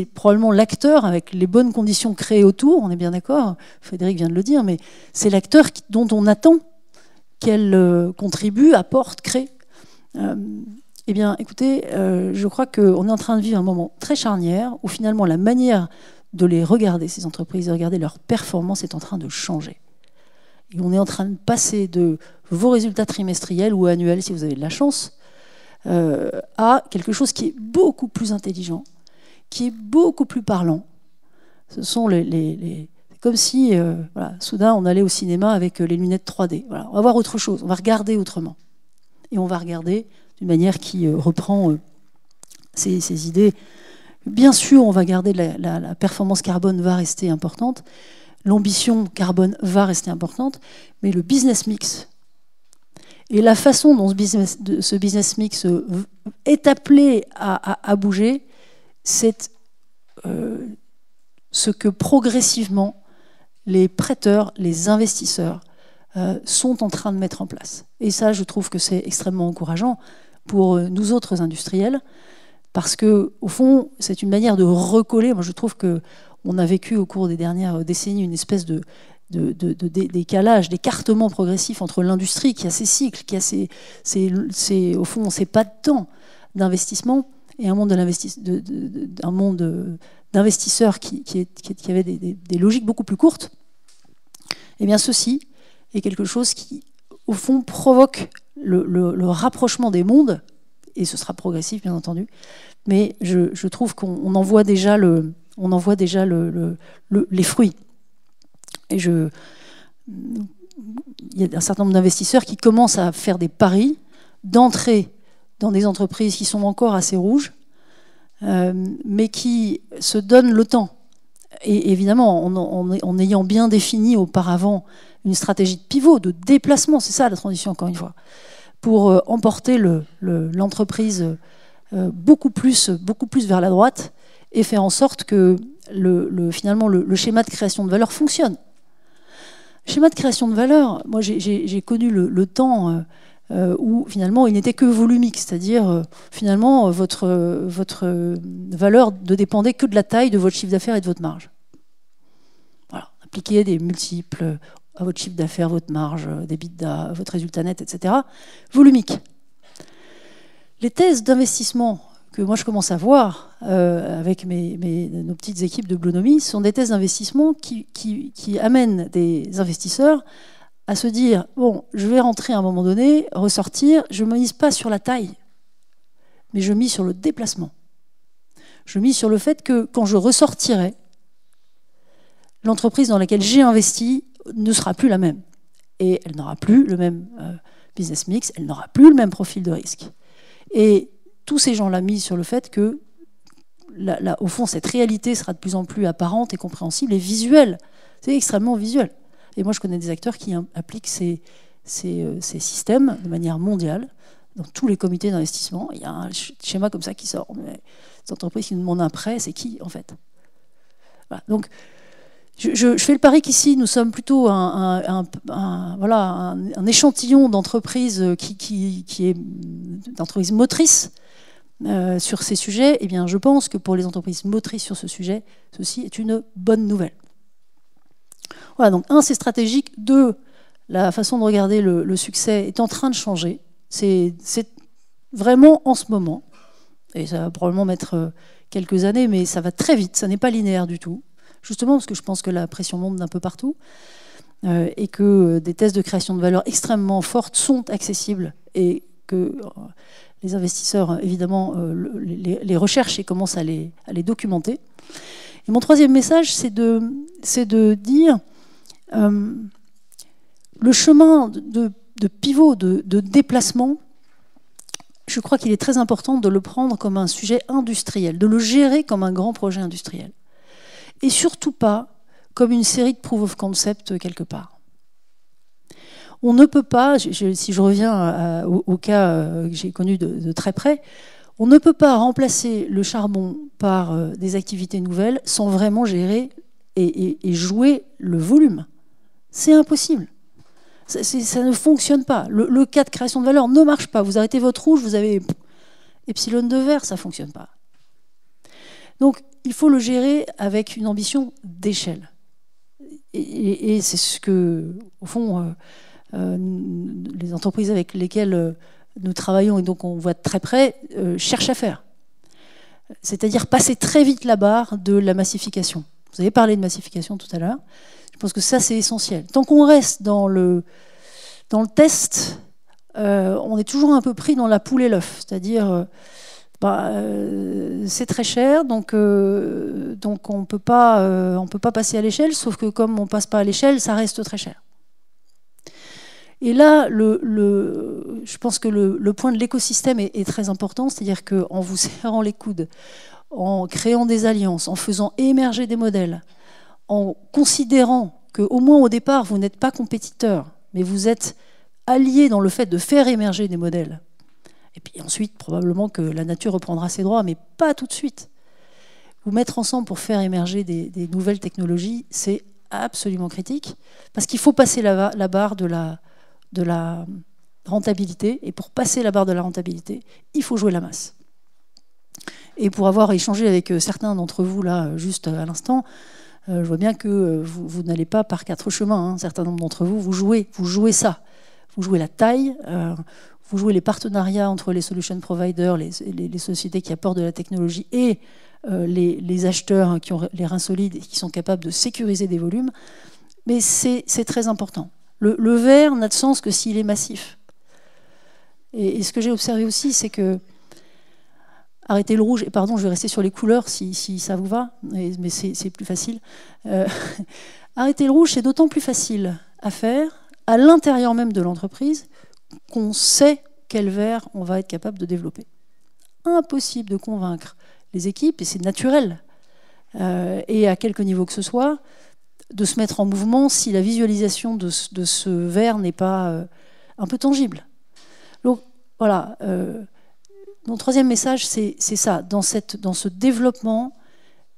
probablement l'acteur avec les bonnes conditions créées autour, on est bien d'accord, Frédéric vient de le dire, mais c'est l'acteur dont on attend qu'elle contribue, apporte, crée. Eh bien, écoutez, je crois qu'on est en train de vivre un moment très charnière où finalement la manière de les regarder, ces entreprises, de regarder leur performance est en train de changer. Et on est en train de passer de vos résultats trimestriels ou annuels, si vous avez de la chance, à quelque chose qui est beaucoup plus intelligent, qui est beaucoup plus parlant. Ce sont comme si, voilà, soudain, on allait au cinéma avec les lunettes 3D. Voilà, on va voir autre chose, on va regarder autrement. Et on va regarder d'une manière qui reprend ces idées. Bien sûr, on va garder la performance carbone va rester importante, l'ambition carbone va rester importante, mais le business mix et la façon dont ce business mix est appelé à bouger, c'est ce que progressivement les prêteurs, les investisseurs sont en train de mettre en place. Et ça, je trouve que c'est extrêmement encourageant pour nous autres industriels, parce que au fond, c'est une manière de recoller. Moi, je trouve qu'on a vécu au cours des dernières décennies une espèce de décalage, d'écartement progressif entre l'industrie qui a ses cycles, qui a au fond, ses pas de temps d'investissement, et un monde d'investisseurs qui avait des logiques beaucoup plus courtes. Eh bien, ceci est quelque chose qui, au fond, provoque le rapprochement des mondes, et ce sera progressif, bien entendu, mais je trouve qu'on en voit déjà les fruits. Et il y a un certain nombre d'investisseurs qui commencent à faire des paris d'entrer dans des entreprises qui sont encore assez rouges, mais qui se donnent le temps. Et évidemment, en ayant bien défini auparavant une stratégie de pivot, de déplacement, c'est ça la transition, encore une fois, pour emporter l'entreprise beaucoup plus vers la droite et faire en sorte que finalement le schéma de création de valeur fonctionne. Le schéma de création de valeur, moi j'ai connu le temps où finalement il n'était que volumique, c'est-à-dire finalement votre valeur ne dépendait que de la taille de votre chiffre d'affaires et de votre marge. Voilà, appliquer des multiples à votre chiffre d'affaires, votre marge, d'EBITDA, votre résultat net, etc. Volumique. Les thèses d'investissement que moi je commence à voir avec nos petites équipes de Blonomie sont des thèses d'investissement qui amènent des investisseurs à se dire, bon, je vais rentrer à un moment donné, ressortir, je ne mise pas sur la taille, mais je mise sur le déplacement. Je mise sur le fait que quand je ressortirai, l'entreprise dans laquelle j'ai investi ne sera plus la même. Et elle n'aura plus le même business mix, elle n'aura plus le même profil de risque. Et tous ces gens-là misent sur le fait que, au fond, cette réalité sera de plus en plus apparente et compréhensible et visuelle. C'est extrêmement visuel. Et moi, je connais des acteurs qui appliquent ces systèmes de manière mondiale. Dans tous les comités d'investissement, il y a un schéma comme ça qui sort. Mais les entreprises qui nous demandent un prêt, c'est qui, en fait? Voilà. Donc, je fais le pari qu'ici, nous sommes plutôt un échantillon d'entreprises qui est d'entreprises motrices sur ces sujets. Eh bien, je pense que pour les entreprises motrices sur ce sujet, ceci est une bonne nouvelle. Voilà, donc un, c'est stratégique. Deux, la façon de regarder le succès est en train de changer. C'est vraiment en ce moment, et ça va probablement mettre quelques années, mais ça va très vite, ça n'est pas linéaire du tout. Justement parce que je pense que la pression monte d'un peu partout et que des tests de création de valeur extrêmement fortes sont accessibles et que les investisseurs, évidemment, les recherchent et commencent à les documenter. Et mon troisième message, c'est de dire le chemin de pivot, de déplacement, je crois qu'il est très important de le prendre comme un sujet industriel, de le gérer comme un grand projet industriel. Et surtout pas comme une série de proof of concept quelque part. On ne peut pas, si je reviens au cas que j'ai connu de très près, on ne peut pas remplacer le charbon par des activités nouvelles sans vraiment gérer et jouer le volume. C'est impossible. Ça ne fonctionne pas. Le cas de création de valeur ne marche pas. Vous arrêtez votre rouge, vous avez epsilon de vert, ça ne fonctionne pas. Donc, il faut le gérer avec une ambition d'échelle. Et c'est ce que, au fond, les entreprises avec lesquelles nous travaillons et donc on voit de très près cherchent à faire. C'est-à-dire passer très vite la barre de la massification. Vous avez parlé de massification tout à l'heure. Je pense que ça, c'est essentiel. Tant qu'on reste dans le test, on est toujours un peu pris dans la poule et l'œuf. C'est-à-dire... c'est très cher, donc on peut pas passer à l'échelle, sauf que comme on passe pas à l'échelle, ça reste très cher. Et là, je pense que le point de l'écosystème est très important, c'est-à-dire qu'en vous serrant les coudes, en créant des alliances, en faisant émerger des modèles, en considérant qu'au moins au départ, vous n'êtes pas compétiteurs, mais vous êtes alliés dans le fait de faire émerger des modèles. Et puis ensuite, probablement que la nature reprendra ses droits, mais pas tout de suite. Vous mettre ensemble pour faire émerger des nouvelles technologies, c'est absolument critique, parce qu'il faut passer la barre de la rentabilité, et pour passer la barre de la rentabilité, il faut jouer la masse. Et pour avoir échangé avec certains d'entre vous, là, juste à l'instant, je vois bien que vous n'allez pas par quatre chemins. Un certain nombre d'entre vous, vous jouez ça. Vous jouez la taille, vous jouez les partenariats entre les solution providers, les sociétés qui apportent de la technologie et les acheteurs qui ont les reins solides et qui sont capables de sécuriser des volumes. Mais c'est très important. Le vert n'a de sens que s'il est massif. Et ce que j'ai observé aussi, c'est que arrêter le rouge, et pardon, je vais rester sur les couleurs si ça vous va, mais c'est plus facile. Arrêter le rouge, c'est d'autant plus facile à faire à l'intérieur même de l'entreprise qu'on sait quel vert on va être capable de développer. Impossible de convaincre les équipes, et c'est naturel, et à quelque niveau que ce soit, de se mettre en mouvement si la visualisation de ce vert n'est pas un peu tangible. Donc voilà, mon troisième message, c'est ça. Dans ce développement,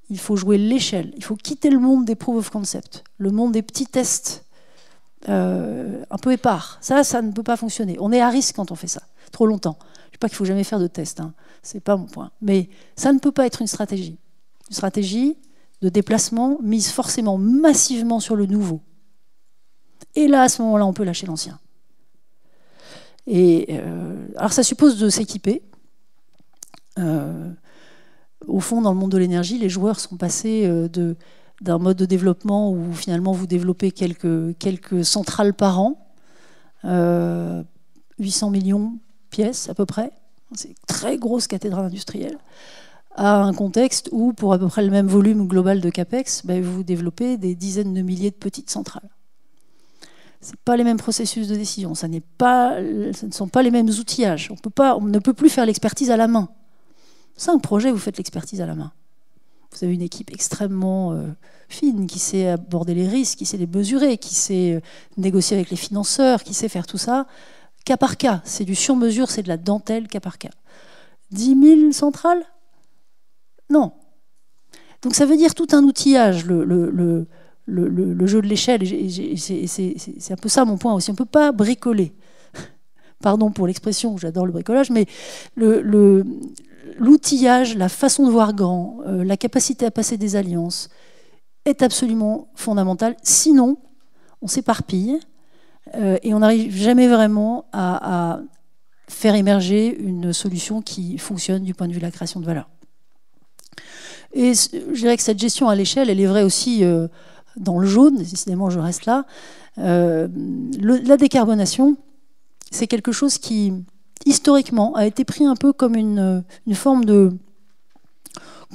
il faut jouer l'échelle. Il faut quitter le monde des proof of concept, le monde des petits tests un peu épars. Ça ne peut pas fonctionner. On est à risque quand on fait ça, trop longtemps. Je ne dis pas qu'il ne faut jamais faire de tests, hein. Ce n'est pas mon point. Mais ça ne peut pas être une stratégie. Une stratégie de déplacement mise forcément massivement sur le nouveau. Et là, à ce moment-là, on peut lâcher l'ancien. Alors ça suppose de s'équiper. Au fond, dans le monde de l'énergie, les joueurs sont passés d'un mode de développement où finalement vous développez quelques centrales par an, 800 millions de pièces à peu près, c'est une très grosse cathédrale industrielle, à un contexte où, pour à peu près le même volume global de CAPEX, vous développez des dizaines de milliers de petites centrales. Ce ne sont pas les mêmes processus de décision, ce ne sont pas les mêmes outillages. On ne peut plus faire l'expertise à la main. 5 projets, vous faites l'expertise à la main. Vous avez une équipe extrêmement fine qui sait aborder les risques, qui sait les mesurer, qui sait négocier avec les financeurs, qui sait faire tout ça. Cas par cas, c'est du sur-mesure, c'est de la dentelle cas par cas. 10 000 centrales? Non. Donc ça veut dire tout un outillage, le jeu de l'échelle. C'est un peu ça mon point aussi. On ne peut pas bricoler. Pardon pour l'expression, j'adore le bricolage, mais l'outillage, la façon de voir grand, la capacité à passer des alliances est absolument fondamentale. Sinon, on s'éparpille et on n'arrive jamais vraiment à faire émerger une solution qui fonctionne du point de vue de la création de valeur. Et je dirais que cette gestion à l'échelle, elle est vraie aussi dans le jaune, décidément je reste là. La décarbonation, c'est quelque chose qui, historiquement, a été pris un peu comme une forme de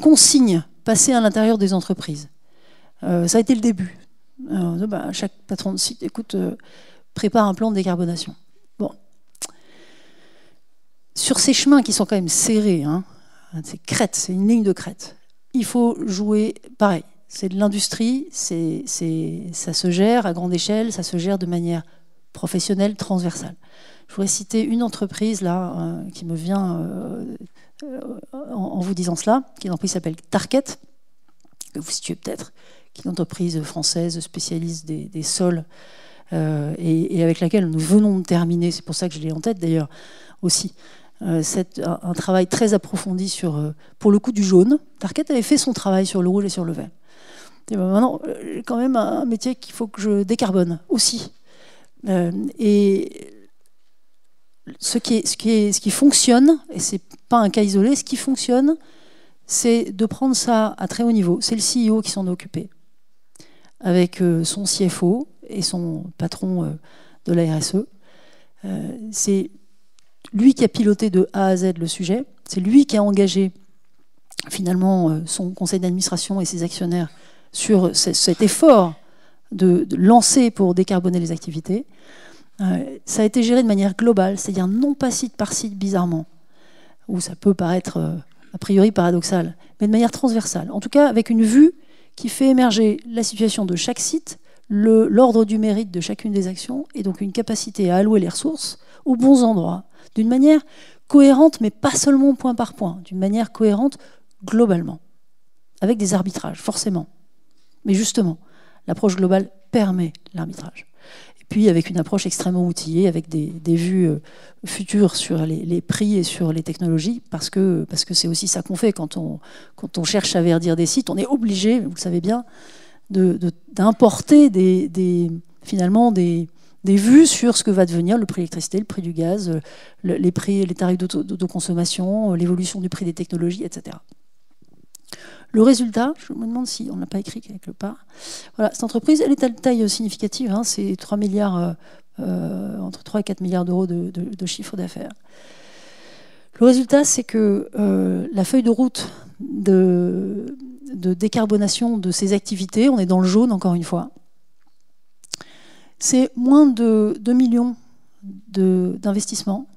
consigne passée à l'intérieur des entreprises. Ça a été le début. Chaque patron de site, écoute, prépare un plan de décarbonation. Bon. Sur ces chemins qui sont quand même serrés, hein, c'est crête, c'est une ligne de crête, il faut jouer pareil. C'est de l'industrie, ça se gère à grande échelle, ça se gère de manière professionnelle, transversale. Je voudrais citer une entreprise là qui me vient en vous disant cela, qui est une entreprise qui s'appelle Tarkett, que vous situez peut-être, qui est une entreprise française spécialiste des sols et avec laquelle nous venons de terminer, c'est pour ça que je l'ai en tête d'ailleurs aussi, un travail très approfondi sur, pour le coup, du jaune. Tarkett avait fait son travail sur le rouge et sur le vert. Et maintenant, quand même un métier qu'il faut que je décarbone aussi. Et ce qui fonctionne, et c'est pas un cas isolé, ce qui fonctionne, c'est de prendre ça à très haut niveau. C'est le CEO qui s'en est occupé, avec son CFO et son patron de la RSE. C'est lui qui a piloté de A à Z le sujet. C'est lui qui a engagé finalement son conseil d'administration et ses actionnaires sur cet effort de lancer pour décarboner les activités. Ça a été géré de manière globale, c'est-à-dire non pas site par site bizarrement, où ça peut paraître a priori paradoxal, mais de manière transversale. En tout cas, avec une vue qui fait émerger la situation de chaque site, l'ordre du mérite de chacune des actions, et donc une capacité à allouer les ressources aux bons endroits, d'une manière cohérente, mais pas seulement point par point, d'une manière cohérente globalement, avec des arbitrages, forcément. Mais justement, l'approche globale permet l'arbitrage. Et puis avec une approche extrêmement outillée, avec des vues futures sur les prix et sur les technologies, parce que c'est aussi ça qu'on fait quand on cherche à verdir des sites. On est obligé, vous le savez bien, d'importer finalement des vues sur ce que va devenir le prix de l'électricité, le prix du gaz, les tarifs d'autoconsommation, l'évolution du prix des technologies, etc. Le résultat, je me demande si on ne l'a pas écrit quelque part. Voilà, cette entreprise, elle est à taille significative, hein, c'est 3 milliards, entre 3 et 4 milliards d'euros de chiffre d'affaires. Le résultat, c'est que la feuille de route de décarbonation de ces activités, on est dans le jaune encore une fois, c'est moins de 2 millions d'investissements.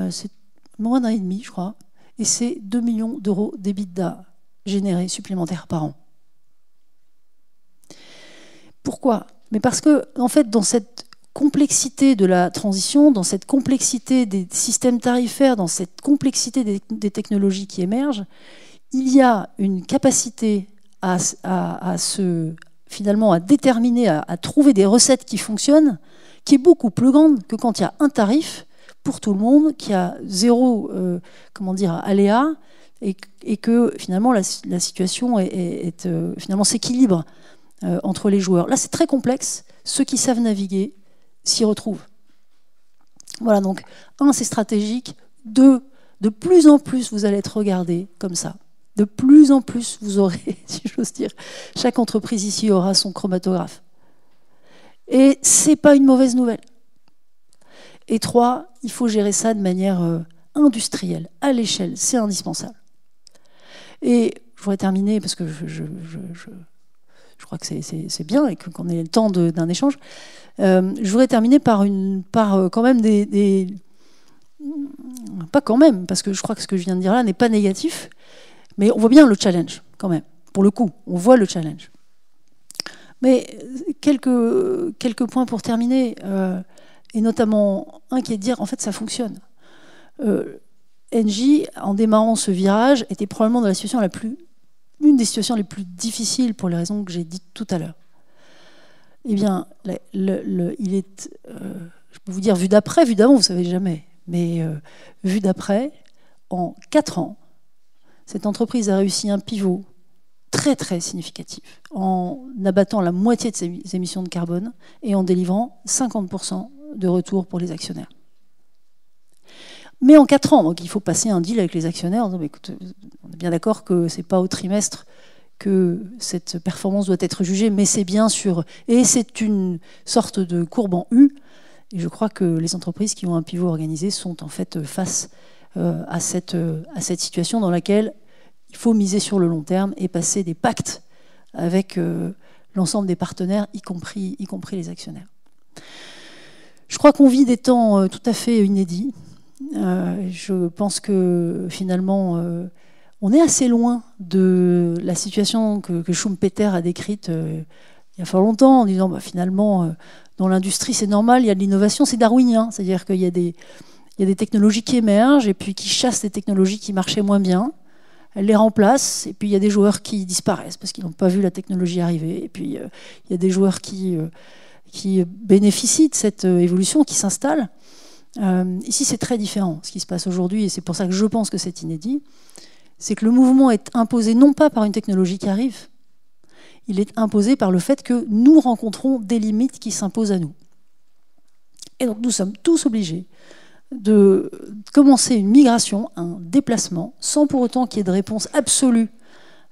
C'est moins d'un et demi, je crois. Et c'est 2 millions d'euros d'EBITDA générés supplémentaires par an. Pourquoi? Mais parce que, en fait, dans cette complexité de la transition, dans cette complexité des systèmes tarifaires, dans cette complexité des technologies qui émergent, il y a une capacité finalement à déterminer, à trouver des recettes qui fonctionnent, qui est beaucoup plus grande que quand il y a un tarif pour tout le monde, qui a zéro aléa, et que finalement la situation finalement s'équilibre entre les joueurs. Là, c'est très complexe. Ceux qui savent naviguer s'y retrouvent. Voilà, donc, 1, c'est stratégique. 2, de plus en plus, vous allez être regardé comme ça. De plus en plus, vous aurez, si j'ose dire, chaque entreprise ici aura son chromatographe. Et c'est pas une mauvaise nouvelle. Et 3, il faut gérer ça de manière industrielle, à l'échelle. C'est indispensable. Et je voudrais terminer, parce que je crois que c'est bien et qu'on ait le temps d'un échange. Je voudrais terminer par quand même pas quand même, parce que je crois que ce que je viens de dire là n'est pas négatif, mais on voit bien le challenge, quand même. Pour le coup, on voit le challenge. Mais quelques points pour terminer, et notamment un qui est de dire, en fait, ça fonctionne. Engie, en démarrant ce virage, était probablement dans une des situations les plus difficiles pour les raisons que j'ai dites tout à l'heure. Eh bien, je peux vous dire, vu d'après, vu d'avant, vous ne savez jamais, mais vu d'après, en 4 ans, cette entreprise a réussi un pivot très très significatif en abattant la moitié de ses émissions de carbone et en délivrant 50% de retour pour les actionnaires. Mais en 4 ans, donc il faut passer un deal avec les actionnaires. Donc, écoute, on est bien d'accord que ce n'est pas au trimestre que cette performance doit être jugée, mais c'est bien sûr, et c'est une sorte de courbe en U. Et je crois que les entreprises qui ont un pivot organisé sont en fait face à cette situation dans laquelle il faut miser sur le long terme et passer des pactes avec l'ensemble des partenaires, y compris les actionnaires. Je crois qu'on vit des temps tout à fait inédits. Je pense que finalement, on est assez loin de la situation que Schumpeter a décrite il y a fort longtemps, en disant finalement, dans l'industrie, c'est normal, il y a de l'innovation, c'est darwinien. C'est-à-dire qu'il y a des technologies qui émergent et puis qui chassent des technologies qui marchaient moins bien. Elles les remplacent, et puis il y a des joueurs qui disparaissent parce qu'ils n'ont pas vu la technologie arriver. Et puis il y a des joueurs qui bénéficient de cette évolution, qui s'installent. Ici, c'est très différent ce qui se passe aujourd'hui, et c'est pour ça que je pense que c'est inédit. C'est que le mouvement est imposé non pas par une technologie qui arrive, il est imposé par le fait que nous rencontrons des limites qui s'imposent à nous. Et donc nous sommes tous obligés de commencer une migration, un déplacement, sans pour autant qu'il y ait de réponse absolue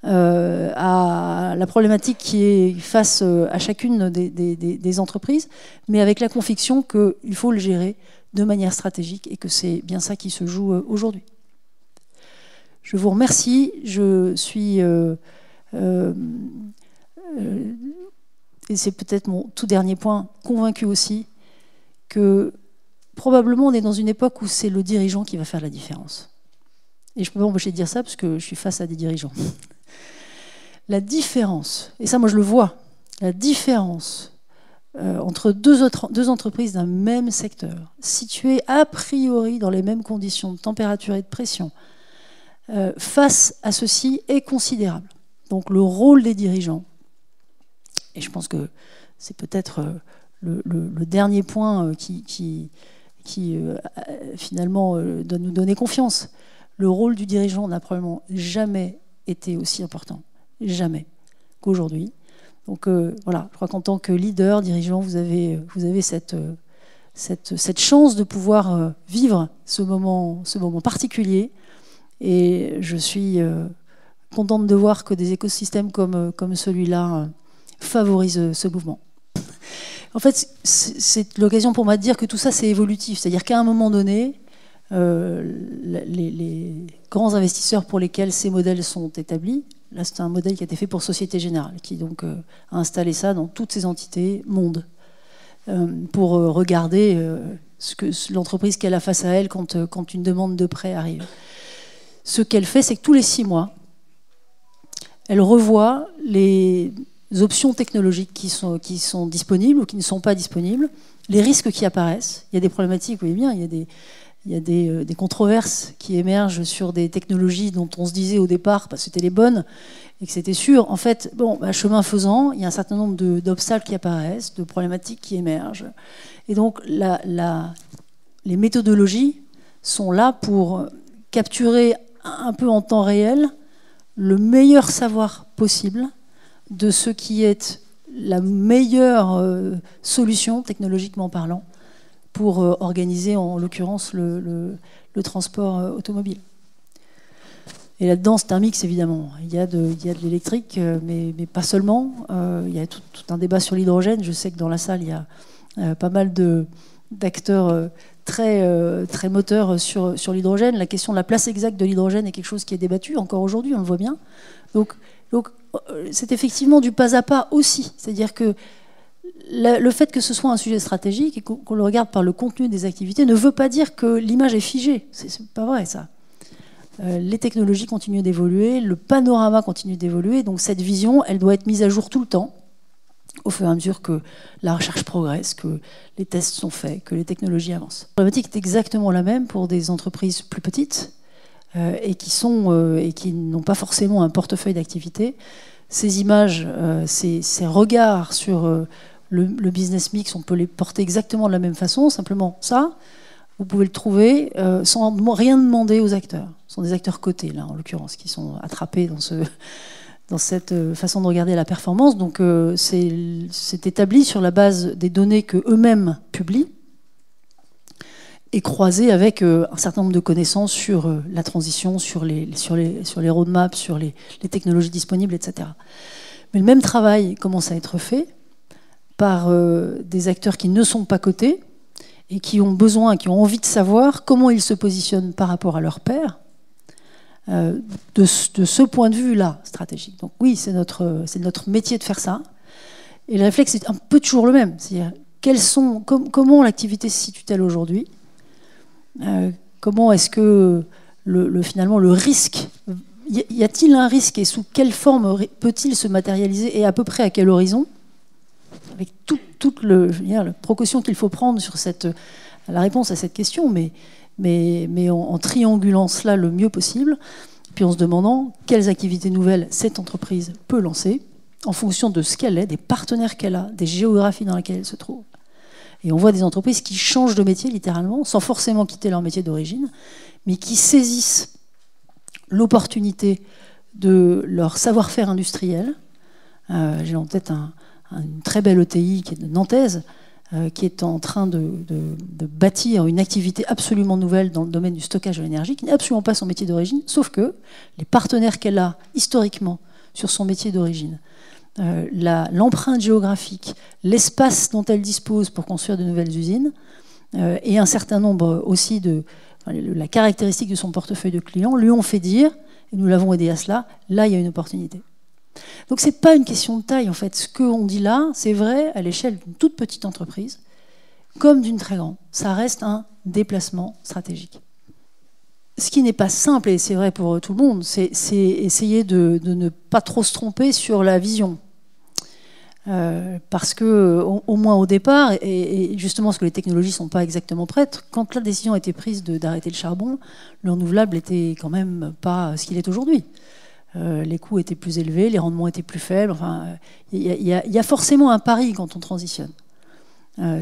à la problématique qui est face à chacune des entreprises, mais avec la conviction qu'il faut le gérer de manière stratégique et que c'est bien ça qui se joue aujourd'hui. Je vous remercie. Je suis, et c'est peut-être mon tout dernier point, convaincu aussi que probablement on est dans une époque où c'est le dirigeant qui va faire la différence. Et je ne peux pas m'empêcher de dire ça parce que je suis face à des dirigeants. La différence, et ça moi je le vois, la différence entre deux entreprises d'un même secteur, situées a priori dans les mêmes conditions de température et de pression, face à ceci est considérable. Donc le rôle des dirigeants, et je pense que c'est peut-être le dernier point qui finalement doit nous donner confiance. Le rôle du dirigeant n'a probablement jamais été aussi important, jamais, qu'aujourd'hui. Donc voilà, je crois qu'en tant que leader, dirigeant, vous avez cette chance de pouvoir vivre ce moment particulier. Et je suis contente de voir que des écosystèmes comme celui-là favorisent ce mouvement. En fait, c'est l'occasion pour moi de dire que tout ça, c'est évolutif. C'est-à-dire qu'à un moment donné, les grands investisseurs pour lesquels ces modèles sont établis, là, c'est un modèle qui a été fait pour Société Générale, qui donc a installé ça dans toutes ses entités monde, pour regarder l'entreprise qu'elle a face à elle quand une demande de prêt arrive. Ce qu'elle fait, c'est que tous les 6 mois, elle revoit les options technologiques qui sont disponibles ou qui ne sont pas disponibles, les risques qui apparaissent. Il y a des problématiques, vous voyez bien, il y a des controverses qui émergent sur des technologies dont on se disait au départ que c'était les bonnes et que c'était sûr. En fait, bon, chemin faisant, il y a un certain nombre d'obstacles qui apparaissent, de problématiques qui émergent. Et donc, les méthodologies sont là pour capturer un peu en temps réel le meilleur savoir possible de ce qui est la meilleure solution, technologiquement parlant, pour organiser, en l'occurrence, le transport automobile. Et là-dedans, c'est un mix, évidemment. Il y a de l'électrique, mais pas seulement. Il y a tout un débat sur l'hydrogène. Je sais que dans la salle, il y a pas mal d'acteurs très moteurs sur l'hydrogène. La question de la place exacte de l'hydrogène est quelque chose qui est débattu encore aujourd'hui, on le voit bien. Donc c'est effectivement du pas à pas aussi. C'est-à-dire que le fait que ce soit un sujet stratégique et qu'on le regarde par le contenu des activités ne veut pas dire que l'image est figée. C'est pas vrai, ça. Les technologies continuent d'évoluer, le panorama continue d'évoluer, donc cette vision, elle doit être mise à jour tout le temps, au fur et à mesure que la recherche progresse, que les tests sont faits, que les technologies avancent. La problématique est exactement la même pour des entreprises plus petites et qui n'ont pas forcément un portefeuille d'activité. Ces images, ces regards sur le business mix, on peut les porter exactement de la même façon, simplement ça, vous pouvez le trouver sans rien demander aux acteurs. Ce sont des acteurs cotés, là, en l'occurrence, qui sont attrapés dans cette façon de regarder la performance. Donc c'est établi sur la base des données qu'eux-mêmes publient et croisé avec un certain nombre de connaissances sur la transition, sur les roadmaps, sur les technologies disponibles, etc. Mais le même travail commence à être fait par des acteurs qui ne sont pas cotés et qui ont besoin, qui ont envie de savoir comment ils se positionnent par rapport à leurs pairs de ce point de vue-là stratégique. Donc oui, c'est notre métier de faire ça. Et le réflexe est un peu toujours le même. C'est-à-dire, comment l'activité se situe-t-elle aujourd'hui ? Comment est-ce que finalement le risque, y a-t-il un risque et sous quelle forme peut-il se matérialiser et à peu près à quel horizon, avec toute la précaution qu'il faut prendre sur la réponse à cette question, mais en triangulant cela le mieux possible, puis en se demandant quelles activités nouvelles cette entreprise peut lancer en fonction de ce qu'elle est, des partenaires qu'elle a, des géographies dans lesquelles elle se trouve. Et on voit des entreprises qui changent de métier littéralement, sans forcément quitter leur métier d'origine, mais qui saisissent l'opportunité de leur savoir-faire industriel. J'ai en tête une très belle ETI qui est de Nantaise, qui est en train de bâtir une activité absolument nouvelle dans le domaine du stockage de l'énergie, qui n'est absolument pas son métier d'origine, sauf que les partenaires qu'elle a historiquement sur son métier d'origine, l'empreinte géographique, l'espace dont elle dispose pour construire de nouvelles usines, et un certain nombre aussi la caractéristique de son portefeuille de clients lui ont fait dire, et nous l'avons aidé à cela, là il y a une opportunité. Donc ce n'est pas une question de taille en fait. Ce qu'on dit là, c'est vrai à l'échelle d'une toute petite entreprise, comme d'une très grande. Ça reste un déplacement stratégique. Ce qui n'est pas simple, et c'est vrai pour tout le monde, c'est essayer de ne pas trop se tromper sur la vision. Parce que, au moins au départ, et justement parce que les technologies ne sont pas exactement prêtes, quand la décision a été prise d'arrêter le charbon, le renouvelable n'était quand même pas ce qu'il est aujourd'hui. Les coûts étaient plus élevés, les rendements étaient plus faibles. Enfin, il y a forcément un pari quand on transitionne. On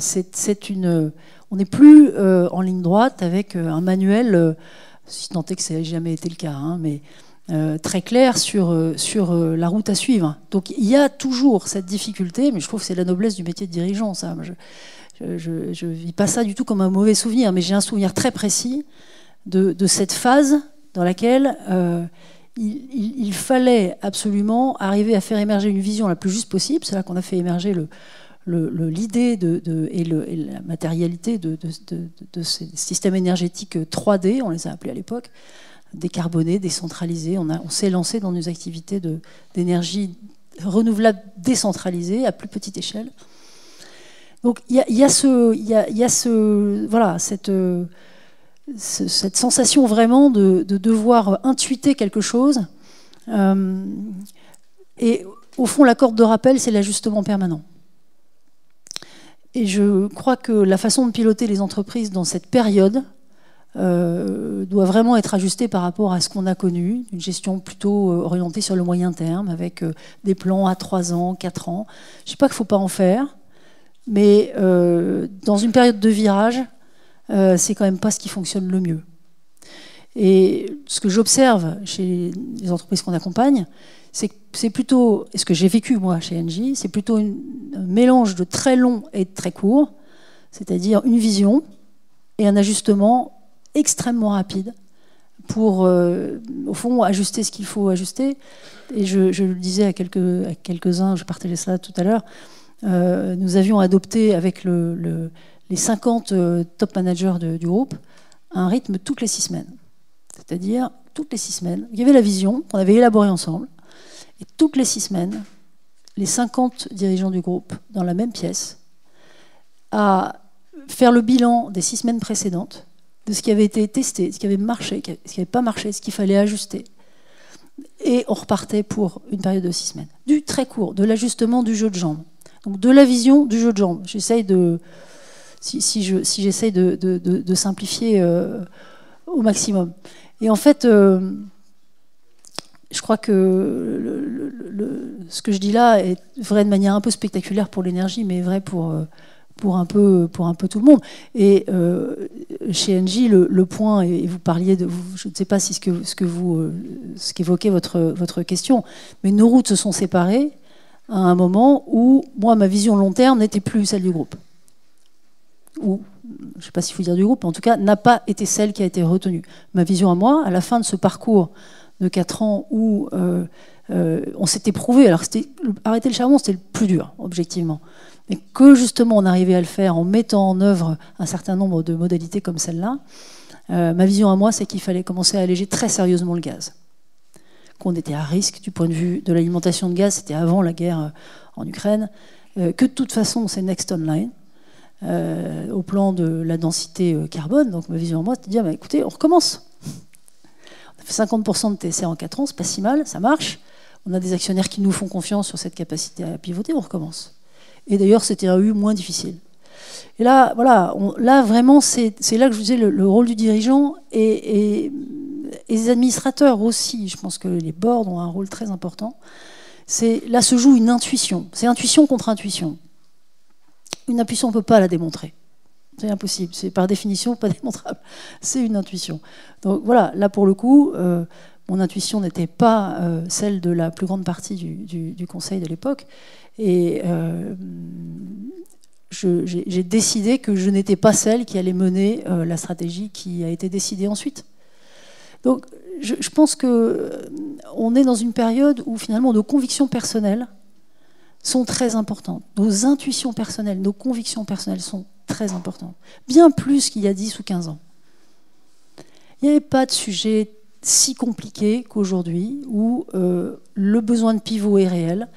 n'est plus en ligne droite avec un manuel, si tant est que ça n'a jamais été le cas, hein, mais très clair sur la route à suivre. Donc il y a toujours cette difficulté, mais je trouve que c'est la noblesse du métier de dirigeant. Ça. Je ne vis pas ça du tout comme un mauvais souvenir, mais j'ai un souvenir très précis de cette phase dans laquelle il fallait absolument arriver à faire émerger une vision la plus juste possible. C'est là qu'on a fait émerger l'idée et la matérialité de ces systèmes énergétiques 3D, on les a appelés à l'époque, décarbonés, décentralisés. On s'est lancé dans nos activités d'énergie renouvelable décentralisée à plus petite échelle. Donc il y a cette sensation vraiment de devoir intuiter quelque chose. Et au fond, la corde de rappel, c'est l'ajustement permanent. Et je crois que la façon de piloter les entreprises dans cette période doit vraiment être ajustée par rapport à ce qu'on a connu, une gestion plutôt orientée sur le moyen terme, avec des plans à 3 ans, 4 ans. Je ne dis pas qu'il ne faut pas en faire, mais dans une période de virage, c'est quand même pas ce qui fonctionne le mieux. Et ce que j'observe chez les entreprises qu'on accompagne, c'est plutôt, et ce que j'ai vécu moi chez Engie, c'est plutôt un mélange de très long et de très court, c'est-à-dire une vision et un ajustement extrêmement rapide pour, au fond, ajuster ce qu'il faut ajuster. Et je le disais à quelques-uns, je partageais ça tout à l'heure, nous avions adopté avec les 50 top managers du groupe un rythme toutes les 6 semaines. C'est-à-dire, toutes les 6 semaines, il y avait la vision qu'on avait élaborée ensemble, et toutes les 6 semaines, les 50 dirigeants du groupe, dans la même pièce, à faire le bilan des 6 semaines précédentes, de ce qui avait été testé, ce qui avait marché, ce qui n'avait pas marché, ce qu'il fallait ajuster. Et on repartait pour une période de 6 semaines. Du très court, de l'ajustement du jeu de jambes. Donc de la vision du jeu de jambes. J'essaye de... Si j'essaye de simplifier au maximum. Et en fait, je crois que ce que je dis là est vrai de manière un peu spectaculaire pour l'énergie, mais vrai pour un peu tout le monde. Et chez Engie, le point, et vous parliez de... Je ne sais pas si ce qu'évoquait votre question, mais nos routes se sont séparées à un moment où, moi, ma vision long terme n'était plus celle du groupe. Ou, je ne sais pas s'il faut dire du groupe, mais en tout cas, n'a pas été celle qui a été retenue. Ma vision à moi, à la fin de ce parcours de 4 ans où on s'était prouvé, alors arrêter le charbon, c'était le plus dur, objectivement, mais que justement on arrivait à le faire en mettant en œuvre un certain nombre de modalités comme celle-là, ma vision à moi, c'est qu'il fallait commencer à alléger très sérieusement le gaz. Qu'on était à risque du point de vue de l'alimentation de gaz, c'était avant la guerre en Ukraine, que de toute façon, c'est next online. Au plan de la densité carbone. Donc ma vision à moi, c'est de dire, bah, écoutez, on recommence. On a fait 50% de TSR en 4 ans, c'est pas si mal, ça marche. On a des actionnaires qui nous font confiance sur cette capacité à pivoter, on recommence. Et d'ailleurs, c'était un U moins difficile. Et là, voilà, là vraiment, c'est là que je vous disais le rôle du dirigeant et des administrateurs aussi. Je pense que les boards ont un rôle très important. Là se joue une intuition. C'est intuition contre intuition. Une intuition, on ne peut pas la démontrer. C'est impossible. C'est par définition pas démontrable. C'est une intuition. Donc voilà, là pour le coup, mon intuition n'était pas celle de la plus grande partie du conseil de l'époque. Et j'ai décidé que je n'étais pas celle qui allait mener la stratégie qui a été décidée ensuite. Donc je pense qu'on est dans une période où finalement nos convictions personnelles sont très importantes. Nos intuitions personnelles, nos convictions personnelles sont très importantes. Bien plus qu'il y a 10 ou 15 ans. Il n'y avait pas de sujet si compliqué qu'aujourd'hui, où le besoin de pivot est réel,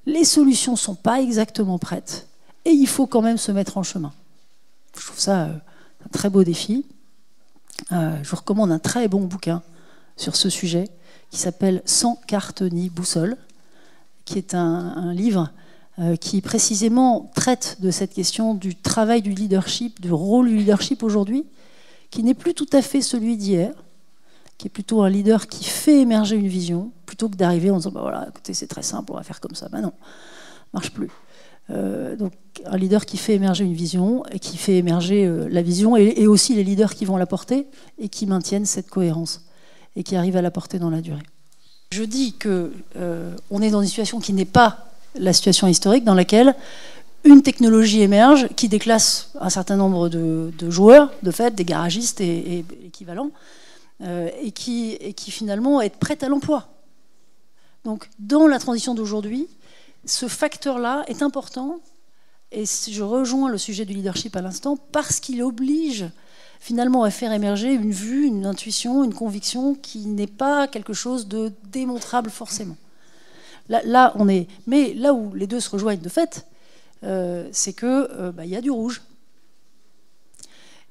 les solutions ne sont pas exactement prêtes, et il faut quand même se mettre en chemin. Je trouve ça un très beau défi. Je vous recommande un très bon bouquin sur ce sujet, qui s'appelle « Sans carte ni boussole », qui est un livre qui précisément traite de cette question du travail du leadership, du rôle du leadership aujourd'hui, qui n'est plus tout à fait celui d'hier, qui est plutôt un leader qui fait émerger une vision, plutôt que d'arriver en disant bah voilà, écoutez, c'est très simple, on va faire comme ça. Ben non, ça marche plus. Donc un leader qui fait émerger une vision et qui fait émerger la vision et aussi les leaders qui vont la porter et qui maintiennent cette cohérence et qui arrivent à la porter dans la durée. Je dis qu'on est dans une situation qui n'est pas la situation historique dans laquelle une technologie émerge qui déclasse un certain nombre de joueurs, de fait, des garagistes et équivalents, et qui finalement est prête à l'emploi. Donc dans la transition d'aujourd'hui, ce facteur-là est important, et je rejoins le sujet du leadership à l'instant, parce qu'il oblige finalement à faire émerger une vue, une intuition, une conviction qui n'est pas quelque chose de démontrable forcément. Là, on est... Mais là où les deux se rejoignent de fait, c'est qu'il y a du rouge.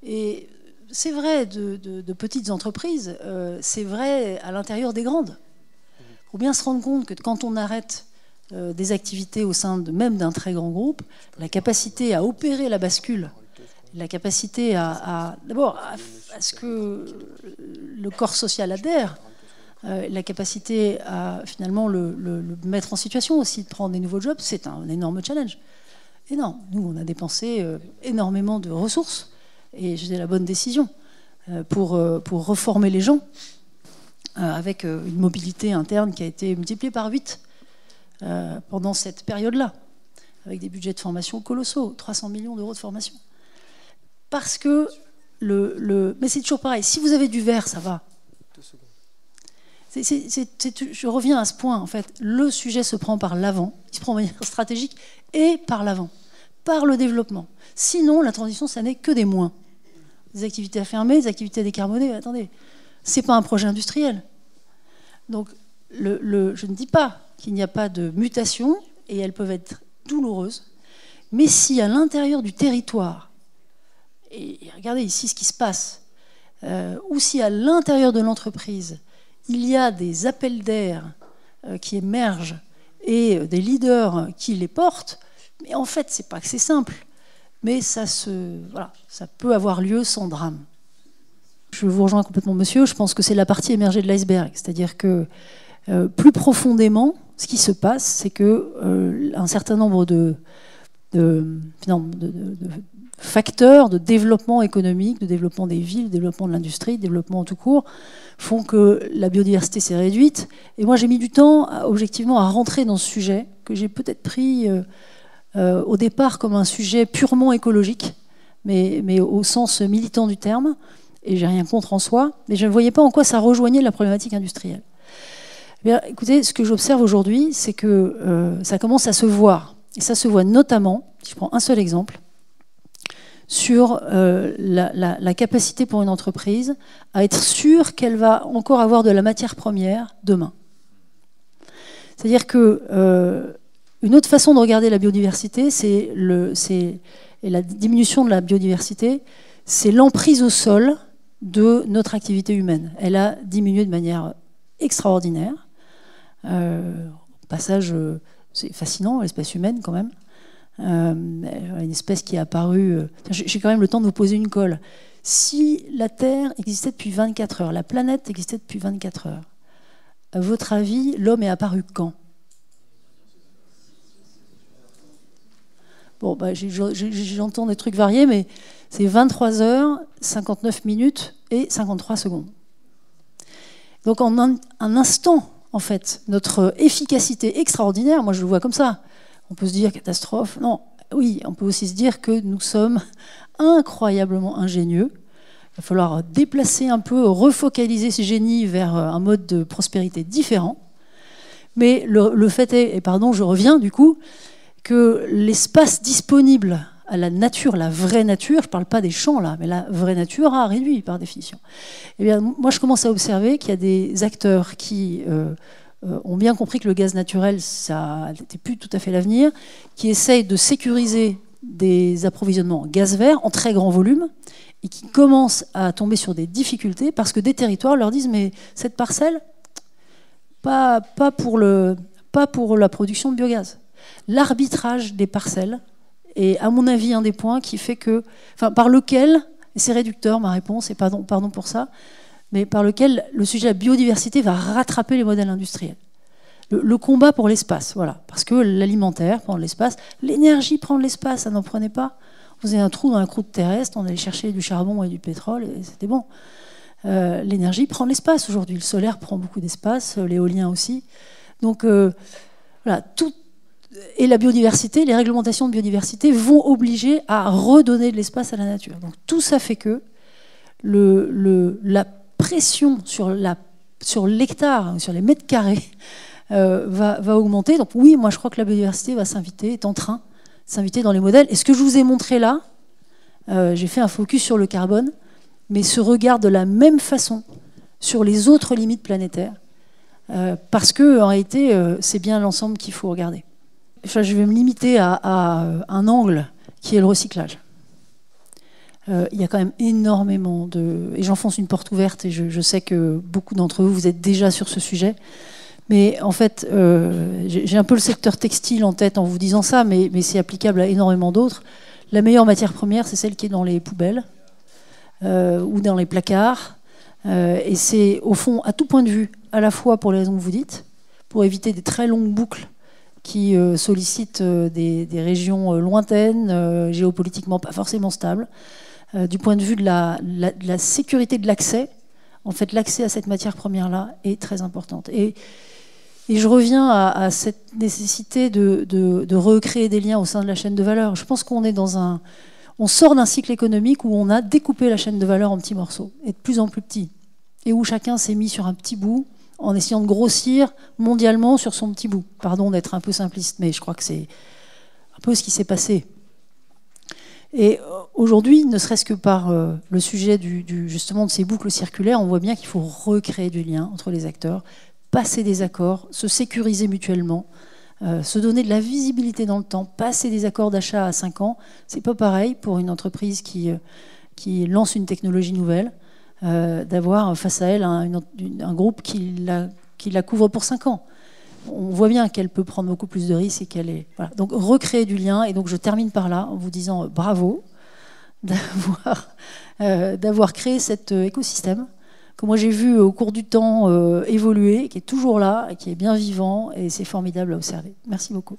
Et c'est vrai de petites entreprises, c'est vrai à l'intérieur des grandes. Il faut bien se rendre compte que quand on arrête des activités au sein même d'un très grand groupe, la capacité à opérer la bascule, la capacité d'abord à ce que le corps social adhère, la capacité à finalement le mettre en situation aussi de prendre des nouveaux jobs, c'est un énorme challenge. Et non, nous on a dépensé énormément de ressources et c'était la bonne décision pour reformer les gens avec une mobilité interne qui a été multipliée par 8 pendant cette période-là, avec des budgets de formation colossaux, 300 millions d'euros de formation. Parce que mais c'est toujours pareil, si vous avez du vert, ça va. Je reviens à ce point, en fait. Le sujet se prend par l'avant, il se prend de manière stratégique et par l'avant, par le développement. Sinon, la transition, ça n'est que des moins. Des activités à fermer, des activités décarbonées. Attendez, c'est pas un projet industriel. Donc, je ne dis pas qu'il n'y a pas de mutations, et elles peuvent être douloureuses, mais si à l'intérieur du territoire, et regardez ici ce qui se passe, ou si à l'intérieur de l'entreprise, il y a des appels d'air qui émergent et des leaders qui les portent, mais en fait, c'est pas que c'est simple, mais ça peut avoir lieu sans drame. Je vous rejoins complètement, monsieur. Je pense que c'est la partie émergée de l'iceberg. C'est-à-dire que plus profondément, ce qui se passe, c'est que un certain nombre de facteurs de développement économique, de développement des villes, de développement de l'industrie, de développement tout court, font que la biodiversité s'est réduite. Et moi, j'ai mis du temps, objectivement, à rentrer dans ce sujet, que j'ai peut-être pris au départ comme un sujet purement écologique, mais au sens militant du terme, et j'ai rien contre en soi, mais je ne voyais pas en quoi ça rejoignait la problématique industrielle. Eh bien, écoutez, ce que j'observe aujourd'hui, c'est que ça commence à se voir. Et ça se voit notamment, si je prends un seul exemple, sur la capacité pour une entreprise à être sûre qu'elle va encore avoir de la matière première demain. C'est-à-dire que une autre façon de regarder la biodiversité, et la diminution de la biodiversité, c'est l'emprise au sol de notre activité humaine. Elle a diminué de manière extraordinaire. Au passage, c'est fascinant, l'espèce humaine quand même. Une espèce qui est apparue... J'ai quand même le temps de vous poser une colle. Si la Terre existait depuis 24 heures, la planète existait depuis 24 heures, à votre avis, l'homme est apparu quand? Bon, j'entends des trucs variés, mais c'est 23 heures, 59 minutes et 53 secondes. Donc en un instant, en fait, notre efficacité extraordinaire, moi je le vois comme ça. On peut se dire catastrophe. Non, oui, on peut aussi se dire que nous sommes incroyablement ingénieux. Il va falloir déplacer un peu, refocaliser ces génies vers un mode de prospérité différent. Mais le fait est, et pardon, je reviens du coup, que l'espace disponible à la nature, la vraie nature, je ne parle pas des champs là, mais la vraie nature a réduit par définition. Eh bien, moi je commence à observer qu'il y a des acteurs qui ont bien compris que le gaz naturel, ça n'était plus tout à fait l'avenir, qui essayent de sécuriser des approvisionnements en gaz vert en très grand volume et qui commencent à tomber sur des difficultés parce que des territoires leur disent mais cette parcelle, pas pour la production de biogaz. L'arbitrage des parcelles est, à mon avis, un des points qui fait que, par lequel, et c'est réducteur ma réponse, et pardon pour ça, mais par lequel le sujet de la biodiversité va rattraper les modèles industriels. Le combat pour l'espace, voilà, parce que l'alimentaire prend de l'espace, l'énergie prend de l'espace, ça n'en prenait pas. On faisait un trou dans la croûte terrestre, on allait chercher du charbon et du pétrole, et c'était bon. L'énergie prend de l'espace aujourd'hui, le solaire prend beaucoup d'espace, l'éolien aussi. Donc voilà, tout. Et la biodiversité, les réglementations de biodiversité vont obliger à redonner de l'espace à la nature. Donc tout ça fait que la pression sur l'hectare, sur les mètres carrés, va augmenter. Donc oui, moi je crois que la biodiversité va s'inviter, est en train de s'inviter dans les modèles. Et ce que je vous ai montré là, j'ai fait un focus sur le carbone, mais se regarde de la même façon sur les autres limites planétaires, parce que en réalité, c'est bien l'ensemble qu'il faut regarder. Enfin, je vais me limiter à un angle qui est le recyclage. Il y a quand même énormément de... Et j'enfonce une porte ouverte et je sais que beaucoup d'entre vous êtes déjà sur ce sujet. Mais en fait, j'ai un peu le secteur textile en tête en vous disant ça, mais c'est applicable à énormément d'autres. La meilleure matière première, c'est celle qui est dans les poubelles ou dans les placards. Et c'est, au fond, à tout point de vue, à la fois pour les raisons que vous dites, pour éviter des très longues boucles qui sollicitent des régions lointaines, géopolitiquement pas forcément stables, du point de vue de la sécurité de l'accès. En fait, l'accès à cette matière première-là est très importante. Et je reviens à cette nécessité de recréer des liens au sein de la chaîne de valeur. Je pense qu'on est on sort d'un cycle économique où on a découpé la chaîne de valeur en petits morceaux, et de plus en plus petits, et où chacun s'est mis sur un petit bout, en essayant de grossir mondialement sur son petit bout. Pardon d'être un peu simpliste, mais je crois que c'est un peu ce qui s'est passé. Et aujourd'hui, ne serait-ce que par le sujet justement de ces boucles circulaires, on voit bien qu'il faut recréer du lien entre les acteurs, passer des accords, se sécuriser mutuellement, se donner de la visibilité dans le temps, passer des accords d'achat à 5 ans. C'est pas pareil pour une entreprise qui lance une technologie nouvelle, d'avoir face à elle un groupe qui la couvre pour 5 ans. On voit bien qu'elle peut prendre beaucoup plus de risques et qu'elle est... Voilà. Donc recréer du lien. Et donc je termine par là en vous disant bravo d'avoir créé cet écosystème que moi j'ai vu au cours du temps évoluer, qui est toujours là, et qui est bien vivant, et c'est formidable à observer. Merci beaucoup.